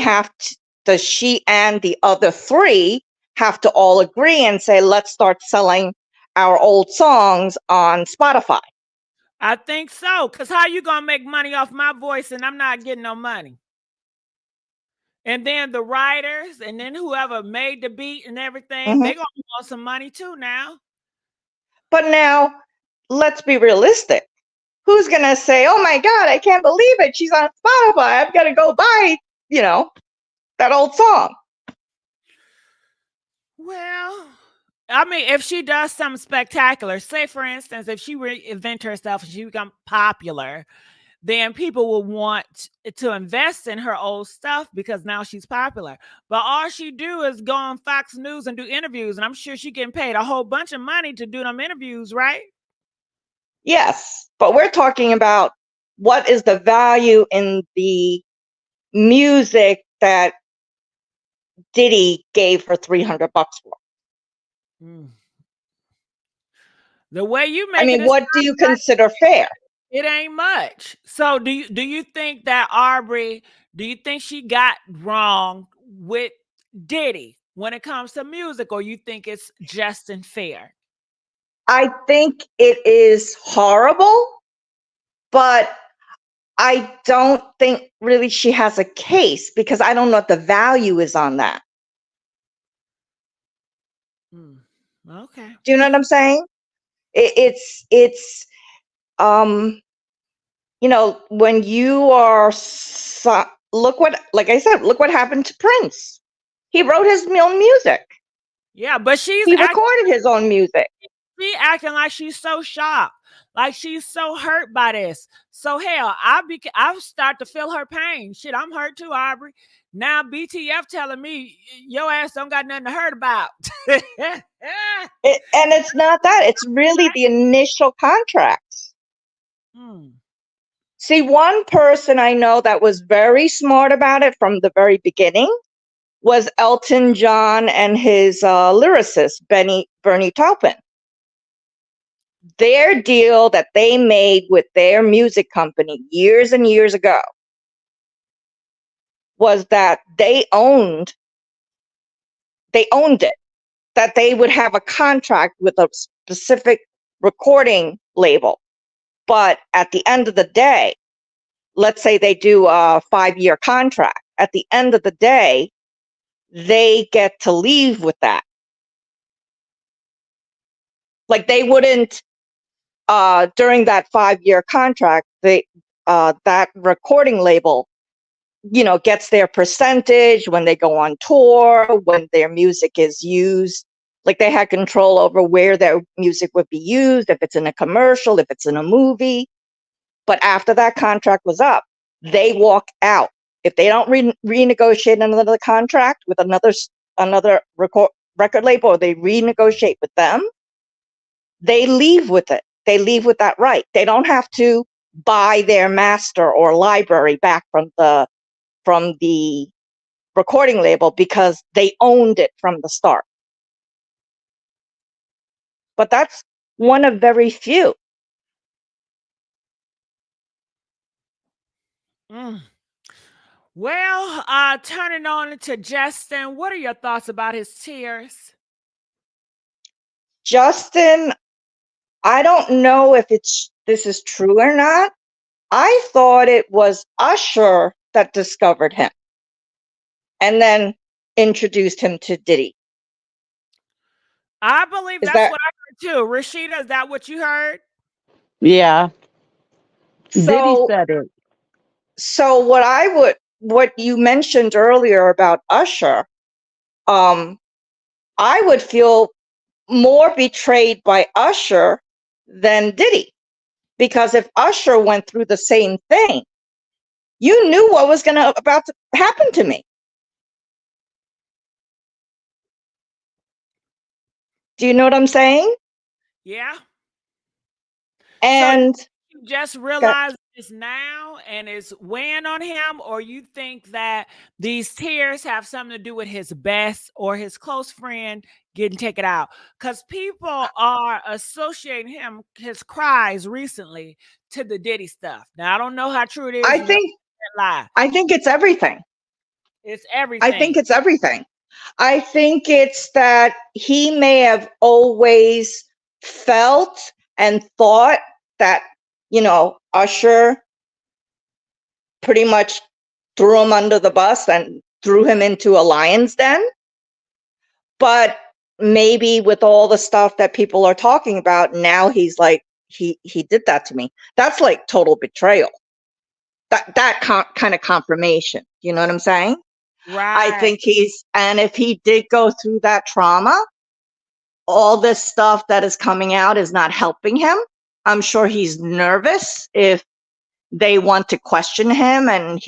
and the other 3 have to all agree and say, let's start selling our old songs on Spotify? I think so. Because how you going to make money off my voice and I'm not getting no money? And then the writers and then whoever made the beat and everything, they're going to want some money too now. But now, let's be realistic. Who's going to say, oh my God, I can't believe it. She's on Spotify. I've got to go buy, that old song. Well, I mean, if she does something spectacular, say for instance, if she reinvent herself and she become popular, then people will want to invest in her old stuff because now she's popular. But all she do is go on Fox News and do interviews. And I'm sure she getting paid a whole bunch of money to do them interviews, right? Yes, but we're talking about what is the value in the music that Diddy gave her $300 for. The way you I making mean, it what do sound you like consider fair? it ain't much. So do you think that Aubrey, do you think she got wrong with Diddy when it comes to music, or you think it's just and fair? I think it is horrible, but I don't think really she has a case because I don't know what the value is on that. Okay. Do you know what I'm saying? It's when you are look what, like I said, look what happened to Prince. He wrote his own music. Yeah, but He recorded his own music. she acting like she's so shocked, like she's so hurt by this. So hell, I start to feel her pain. Shit, I'm hurt too, Aubrey. Now BTF telling me your ass don't got nothing to hurt about. And it's not that. It's really the initial contracts. See, one person I know that was very smart about it from the very beginning was Elton John and his lyricist, Bernie Taupin. Their deal that they made with their music company years and years ago was that they owned it, that they would have a contract with a specific recording label. But at the end of the day, let's say they do a 5-year contract. At the end of the day, they get to leave with that. Like they wouldn't, during that 5-year contract, that recording label, gets their percentage when they go on tour, when their music is used. Like they had control over where their music would be used, if it's in a commercial, if it's in a movie. But after that contract was up, they walk out. If they don't renegotiate another contract with another record label, or they renegotiate with them, they leave with it. They leave with that right. They don't have to buy their master or library back from the recording label because they owned it from the start. But that's one of very few. Well, turning on to Justin, what are your thoughts about his tears? Justin, I don't know if this is true or not. I thought it was Usher that discovered him and then introduced him to Diddy. I believe that's what I heard too. Rashida, is that what you heard? Yeah. So, Diddy said it. So what you mentioned earlier about Usher, I would feel more betrayed by Usher than Diddy. Because if Usher went through the same thing, you knew what was about to happen to me. Do you know what I'm saying? Yeah. And so you just realize this now and it's weighing on him, or you think that these tears have something to do with his best or his close friend getting taken out? Because people are associating his cries recently to the Diddy stuff. Now I don't know how true it is. I think it's everything. It's everything. I think it's everything. I think it's that he may have always felt and thought that, Usher pretty much threw him under the bus and threw him into a lion's den. But maybe with all the stuff that people are talking about, now he's like, he did that to me. That's like total betrayal. That kind of confirmation. You know what I'm saying? Right. I think and if he did go through that trauma, all this stuff that is coming out is not helping him. I'm sure he's nervous if they want to question him and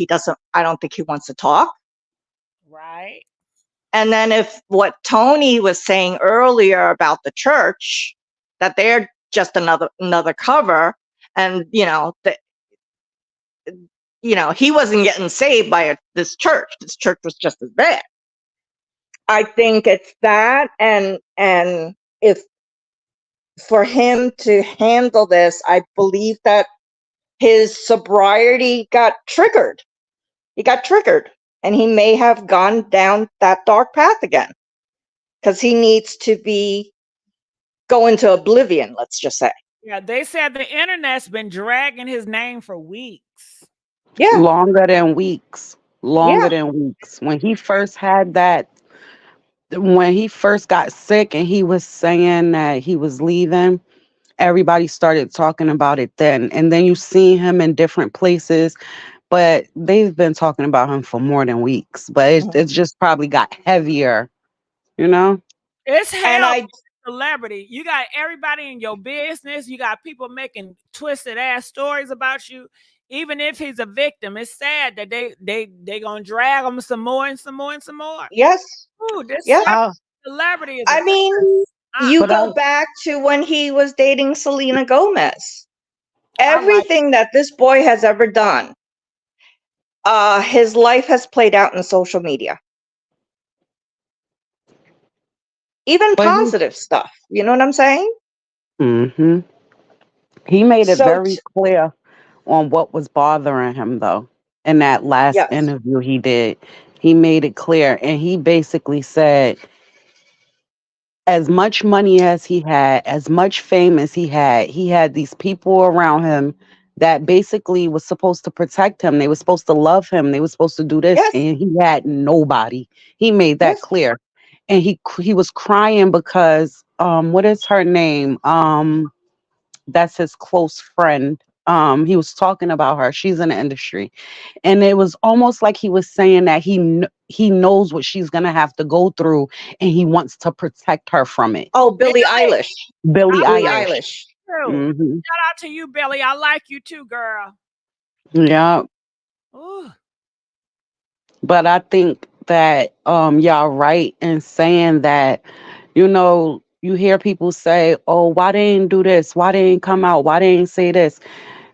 I don't think he wants to talk. Right. And then if what Tony was saying earlier about the church, that they're just another cover, and he wasn't getting saved by this church. This church was just as bad. I think it's that, and if for him to handle this, I believe that his sobriety got triggered. He got triggered, and he may have gone down that dark path again because he needs to go into oblivion, let's just say. Yeah, they said the internet's been dragging his name for weeks. Yeah. Longer than weeks. Longer than weeks. When he first got sick and he was saying that he was leaving, everybody started talking about it then. And then you see him in different places, but they've been talking about him for more than weeks. But it's just probably got heavier, you know? It's And hell celebrity. You got everybody in your business. You got people making twisted ass stories about you. Even if he's a victim, it's sad that they gonna drag him some more and some more and some more. Yes. Ooh, this Yeah. celebrity is. I mean, you go back to when he was dating Selena Gomez. Everything that this boy has ever done, his life has played out in social media. Even positive stuff. You know what I'm saying? Mm-hmm. He made it So very clear on what was bothering him, though. In that last interview he did, he made it clear. And he basically said, as much money as he had, as much fame as he had these people around him that basically was supposed to protect him. They were supposed to love him. They were supposed to do this. And he had nobody. He made that clear. And he was crying because what is her name? That's his close friend. He was talking about her. She's in the industry. And it was almost like he was saying that he knows what she's gonna have to go through, and he wants to protect her from it. Oh, Billie Eilish. Billie I like Eilish. you too. Mhm. Shout out to you, Billie. I like you too, girl. Yeah. Ooh. But I think that y'all right in saying that, you hear people say, oh, why they ain't do this? Why they ain't come out? Why they ain't say this?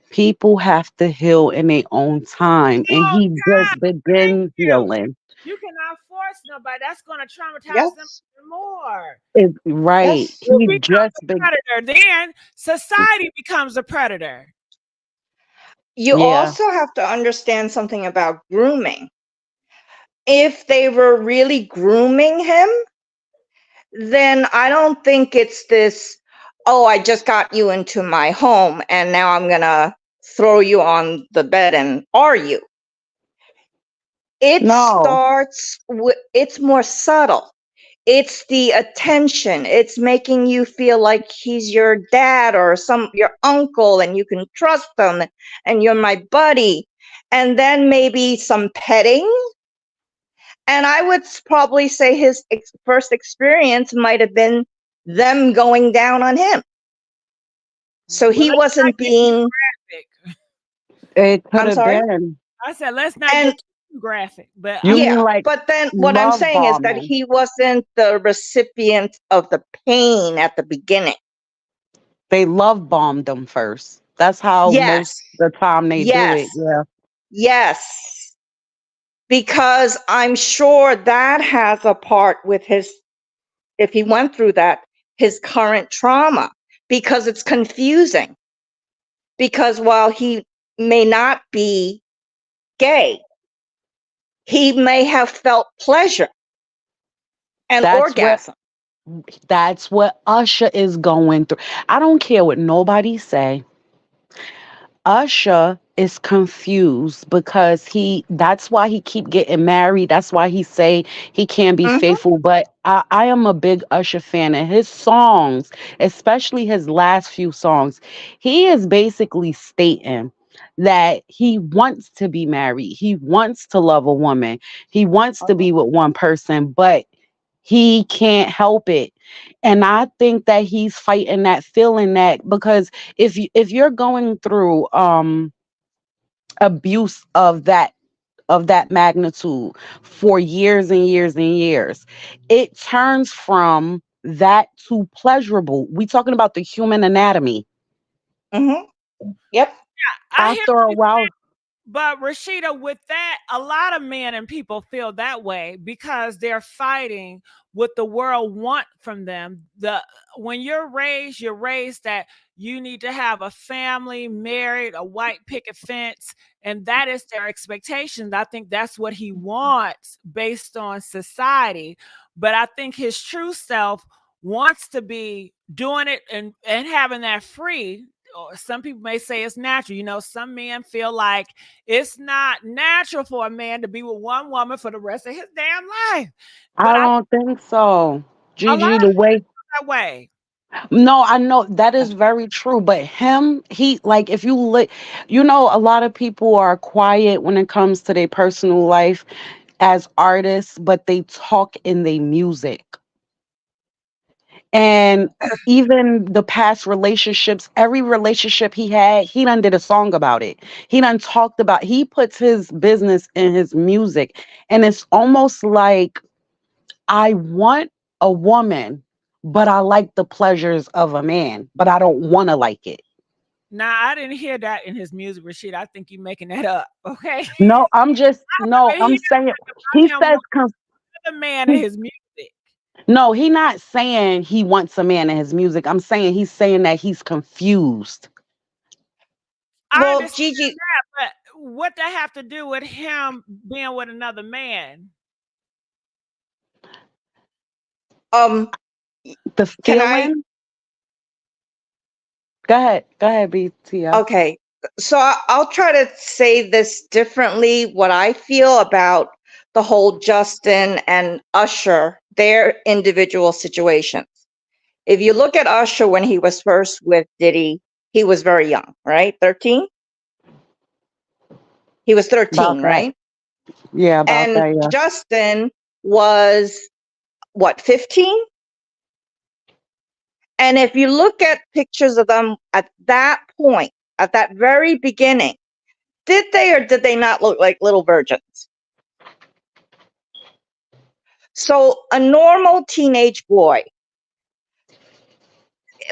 People have to heal in their own time. And he just began healing. You cannot force nobody. That's going to traumatize them even more. Right. You He become just a predator. Then society becomes a predator. You also have to understand something about grooming. If they were really grooming him, then I don't think it's this, oh, I just got you into my home and now I'm going to throw you on the bed and argue. It starts with, it's more subtle. It's the attention. It's making you feel like he's your dad or your uncle and you can trust him and you're my buddy. And then maybe some petting. And I would probably say his first experience might have been them going down on him. So he wasn't being graphic. It could I'm have sorry? been. I said, let's not get too graphic. But But then what I'm saying is that he wasn't the recipient of the pain at the beginning. They love bombed him first. That's how most of the time they do it. Yeah. Yes. Because I'm sure that has a part with if he went through that, his current trauma, because it's confusing. Because while he may not be gay, he may have felt pleasure and orgasm. That's what Usher is going through. I don't care what nobody say. Usher is confused because that's why he keep getting married. That's why he say he can't be faithful. But I am a big Usher fan, and his songs, especially his last few songs, he is basically stating that he wants to be married. He wants to love a woman. He wants to be with one person, but he can't help it. And I think that he's fighting that feeling, that because if you're going through abuse of that magnitude for years and years and years, it turns from that to pleasurable. We talking about the human anatomy. Yep. Yeah, I hear After a while. But Rashida, with that, a lot of men and people feel that way because they're fighting what the world want from them. When you're raised that you need to have a family, married, a white picket fence, and that is their expectations. I think that's what he wants based on society. But I think his true self wants to be doing it and having that free. Or some people may say it's natural. Some men feel like it's not natural for a man to be with one woman for the rest of his damn life. But I don't think so. a lot Gigi, of the way that way. no, I know that is very true. But him, he like if you look, a lot of people are quiet when it comes to their personal life as artists, but they talk in their music. And even the past relationships, every relationship he had, he done did a song about it. He done talked about, he puts his business in his music. And it's almost like I want a woman, but I like the pleasures of a man, but I don't want to like it. Now, I didn't hear that in his music, Rashid. I think you're making that up. Okay. No, I'm saying he says the man in his music. no, he not saying he wants a man in his music. I'm saying he's saying that he's confused. I understand that, but what that have to do with him being with another man? The feeling. Go ahead, BTF. Okay, so I'll try to say this differently. What I feel about the whole Justin and Usher, their individual situations. If you look at Usher when he was first with Diddy, he was very young, right? 13? He was 13, right? Yeah, about And that, yeah. Justin was, what, 15? And if you look at pictures of them at that point, at that very beginning, did they or did they not look like little virgins? So a normal teenage boy,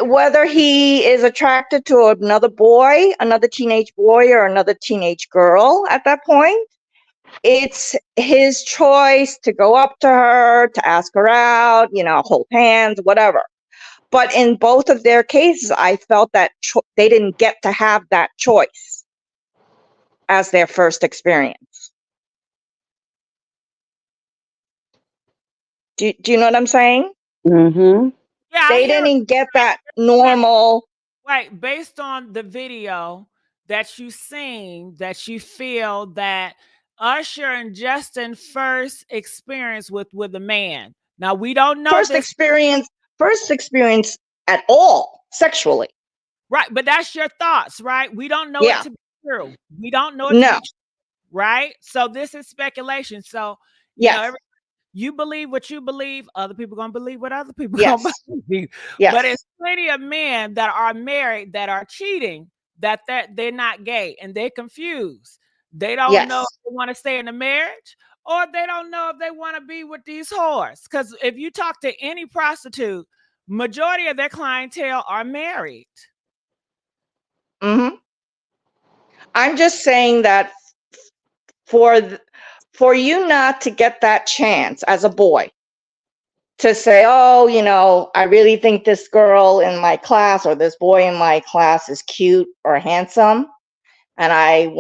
whether he is attracted to another boy, another teenage boy, or another teenage girl at that point, it's his choice to go up to her, to ask her out, hold hands, whatever. But in both of their cases, I felt that they didn't get to have that choice as their first experience. Do you know what I'm saying? Mm-hmm. Yeah, they didn't get that normal. Right, based on the video that you seen, that you feel that Usher and Justin first experience with a man. Now we don't know first experience at all sexually. Right, but that's your thoughts, right? We don't know it to be true. We don't know it to be true, right? So this is speculation. So you believe what you believe, other people gonna believe what other people gonna believe. But it's plenty of men that are married that are cheating, that they're not gay and they're confused. They don't know if they want to stay in a marriage or they don't know if they want to be with these whores. Because if you talk to any prostitute, majority of their clientele are married. Mm-hmm. I'm just saying that for you not to get that chance as a boy to say, oh, I really think this girl in my class or this boy in my class is cute or handsome, and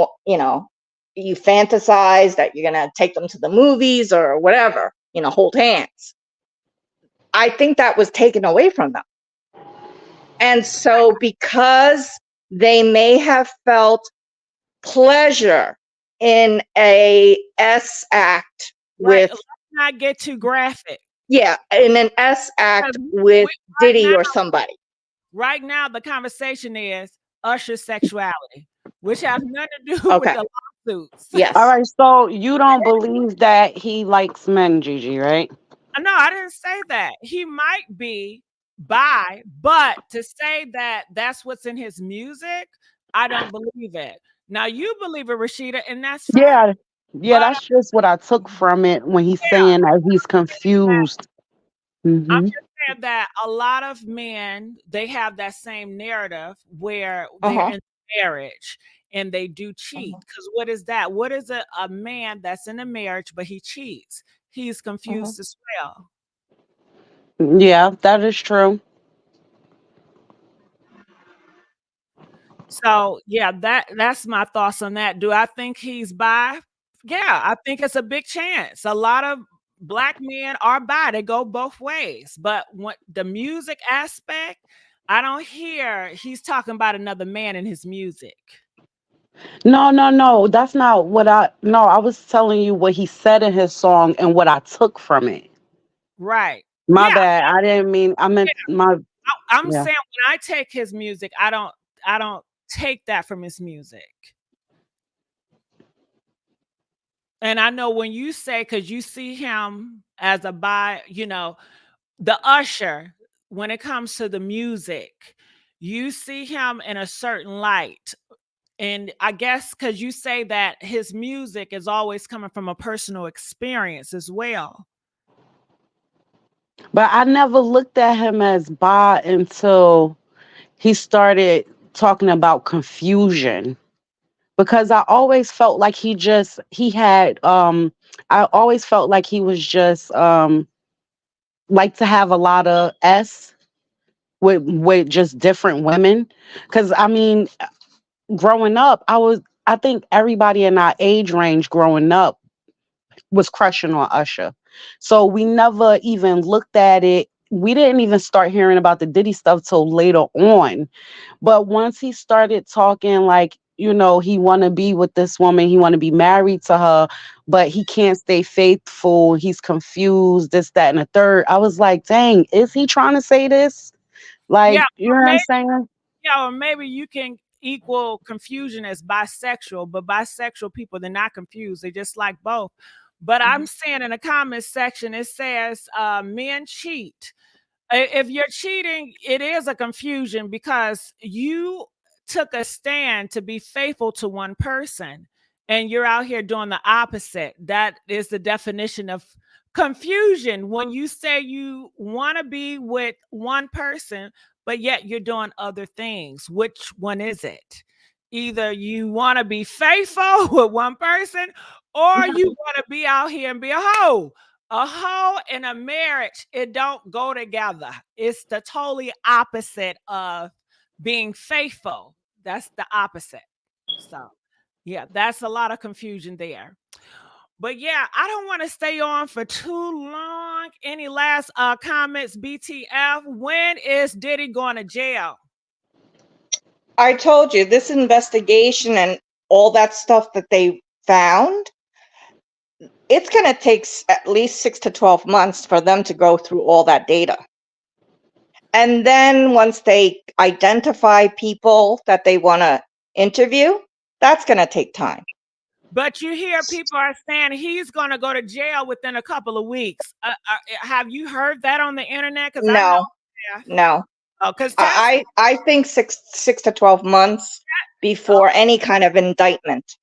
you fantasize that you're gonna take them to the movies or whatever, hold hands. I think that was taken away from them. And so because they may have felt pleasure in a S act with, let's not get too graphic. Yeah, in an S act with Diddy or somebody. Right now, the conversation is Usher's sexuality, which has nothing to do with the lawsuits. Yes. All right, so you don't believe that he likes men, Gigi, right? No, I didn't say that. He might be bi, but to say that that's what's in his music, I don't believe it. Now you believe it, Rashida, and that's fine. Yeah, that's just what I took from it when he's saying that he's confused. I'm just saying that a lot of men, they have that same narrative where they're in marriage and they do cheat. Because what is that? What is a man that's in a marriage but he cheats? He's confused as well. Yeah, that is true. So yeah, that's my thoughts on that. Do I think he's bi? Yeah, I think it's a big chance. A lot of black men are bi. They go both ways. But what the music aspect, I don't hear he's talking about another man in his music. No, no, no. That's not what I. No, I was telling you what he said in his song and what I took from it. Right. My Yeah. bad. I didn't mean. I Yeah. meant my. I'm Yeah. saying when I take his music, I don't take that from his music. And I know when you say, because you see him as a the usher, when it comes to the music, you see him in a certain light. And I guess because you say that his music is always coming from a personal experience as well. But I never looked at him as bi until he started talking about confusion. Because I always felt like he had I always felt like he was just like to have a lot of with just different women. Cause I mean, growing up, I think everybody in our age range growing up was crushing on Usher. So we never even looked at it. We didn't even start hearing about the Diddy stuff till later on. But once he started talking like, he want to be with this woman, he want to be married to her, but he can't stay faithful. He's confused, this, that, and the third. I was like, dang, is he trying to say this? Yeah, Like, you know or what I'm maybe, saying? yeah, or maybe you can equal confusion as bisexual, but bisexual people, they're not confused. They just like both. But I'm saying in the comments section, it says men cheat. If you're cheating, it is a confusion because you took a stand to be faithful to one person and you're out here doing the opposite. That is the definition of confusion. When you say you want to be with one person, but yet you're doing other things, which one is it? Either you want to be faithful with one person or you want to be out here and be a hoe. A hoe and a marriage, it don't go together. It's the totally opposite of being faithful. That's the opposite. So, yeah, that's a lot of confusion there. But yeah, I don't want to stay on for too long. Any last comments, BTF? When is Diddy going to jail? I told you this investigation and all that stuff that they found, it's going to take at least 6 to 12 months for them to go through all that data. And then once they identify people that they want to interview, that's going to take time. But you hear people are saying he's going to go to jail within a couple of weeks. Have you heard that on the internet? Because I know. No, Yeah. no. Oh, because I think six to 12 months before any kind of indictment.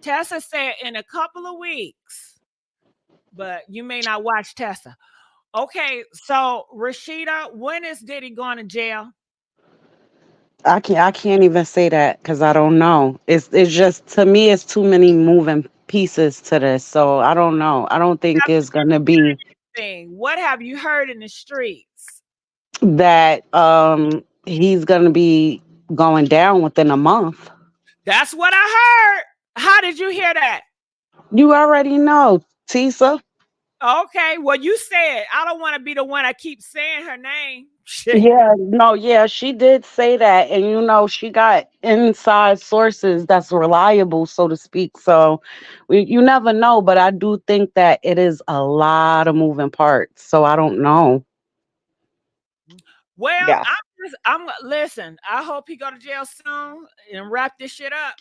Tessa said in a couple of weeks, but you may not watch Tessa. Okay, so Rashida, when is Diddy going to jail? I can't even say that because I don't know. It's just, to me, it's too many moving pieces to this. So I don't know. I don't think it's gonna be What have you heard in the streets? that he's gonna be going down within a month. That's what I heard. How did you hear that? You already know, Tisa. Okay, well, you said I don't want to be the one that keeps saying her name. Shit. Yeah, no, yeah, she did say that, and she got inside sources that's reliable, so to speak. So you never know, but I do think that it is a lot of moving parts. So I don't know. Well, Yeah. I'm listen. I hope he go to jail soon and wrap this shit up.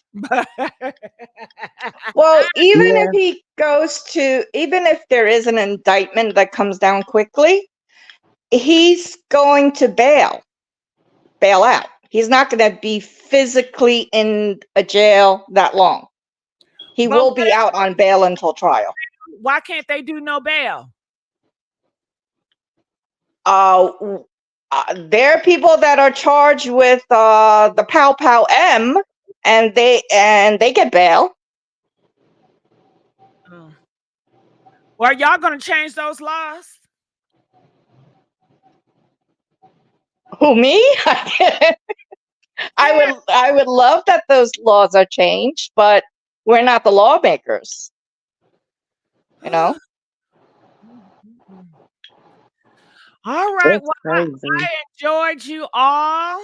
Well, even if there is an indictment that comes down quickly, he's going to bail out. He's not going to be physically in a jail that long. He will be out on bail until trial. Why can't they do no bail? There are people that are charged with the Pow Pow M, and they get bail. Well, are y'all gonna change those laws? Who, me? I would love that those laws are changed, but we're not the lawmakers. You know? All right. It's Well, crazy. I enjoyed you all.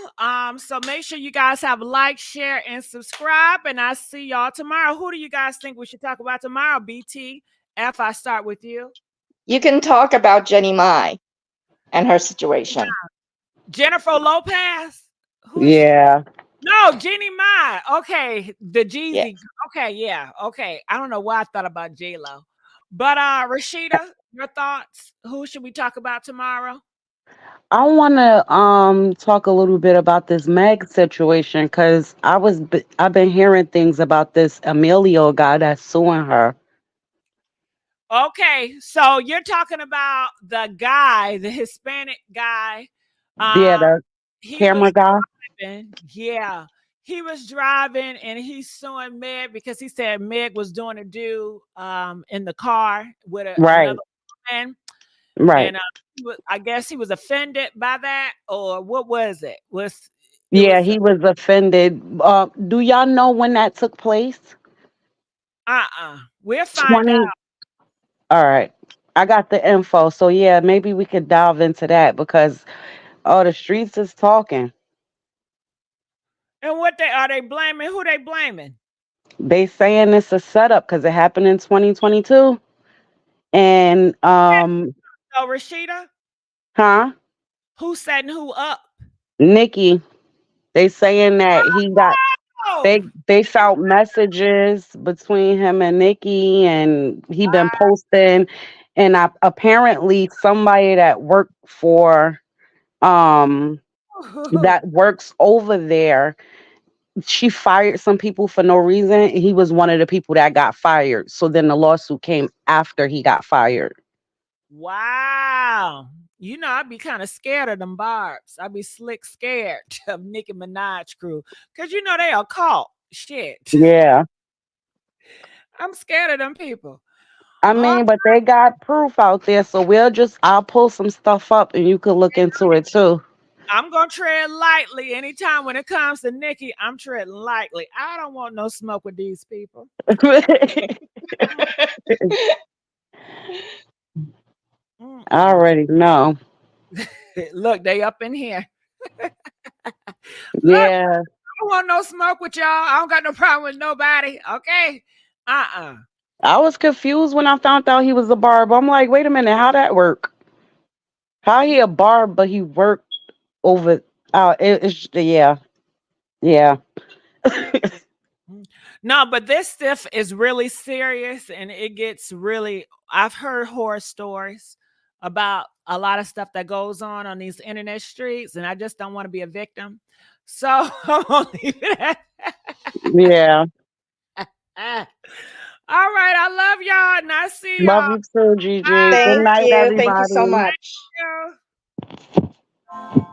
So make sure you guys have like, share, and subscribe. And I see y'all tomorrow. Who do you guys think we should talk about tomorrow? BT, F, I start with you. You can talk about Jenny Mai and her situation. Jennifer Lopez. Yeah. No, Jeannie Mai. Okay, the Jeezy. Yes. Okay, yeah. Okay, I don't know why I thought about J Lo, but Rashida, your thoughts? Who should we talk about tomorrow? I want to talk a little bit about this Meg situation because I've been hearing things about this Emilio guy that's suing her. Okay, so you're talking about the guy, the Hispanic guy. Yeah, the He camera was guy. driving. Yeah, he was driving, and he's suing Meg because he said Meg was doing a do in the car with Right. another woman. Right. And I guess he was offended by that, or what was it? Yeah, he was offended. Do y'all know when that took place? We'll find 20. out. All right. I got the info. So yeah, maybe we could delve into that because the streets is talking. And what are they blaming? Who they blaming? They saying it's a setup because it happened in 2022. And So Rashida, huh? who's setting who up? Nikki. They saying that he got they found messages between him and Nikki, and he been posting, and apparently somebody that worked for that works over there, she fired some people for no reason. He was one of the people that got fired. So then the lawsuit came after he got fired. Wow. You know, I'd be kind of scared of them barbs. I'd be slick scared of Nicki Minaj crew. Because you know they are caught. Shit. Yeah. I'm scared of them people. I mean, but they got proof out there. So I'll pull some stuff up and you can look into it too. I'm going to tread lightly. Anytime when it comes to Nikki, I'm treading lightly. I don't want no smoke with these people. I already know. Look, they up in here. Yeah. I don't want no smoke with y'all. I don't got no problem with nobody. Okay. I was confused when I found out he was a barb. I'm like, wait a minute, how that work? How he a barb, but he worked over it's yeah. No, but this stuff is really serious, and it gets really. I've heard horror stories about a lot of stuff that goes on these internet streets, and I just don't want to be a victim. So I'm gonna leave it at Yeah. All right, I love y'all, and I see y'all. Love you too, Gigi. Bye. Good night, everybody. Thank you so much. Thank you.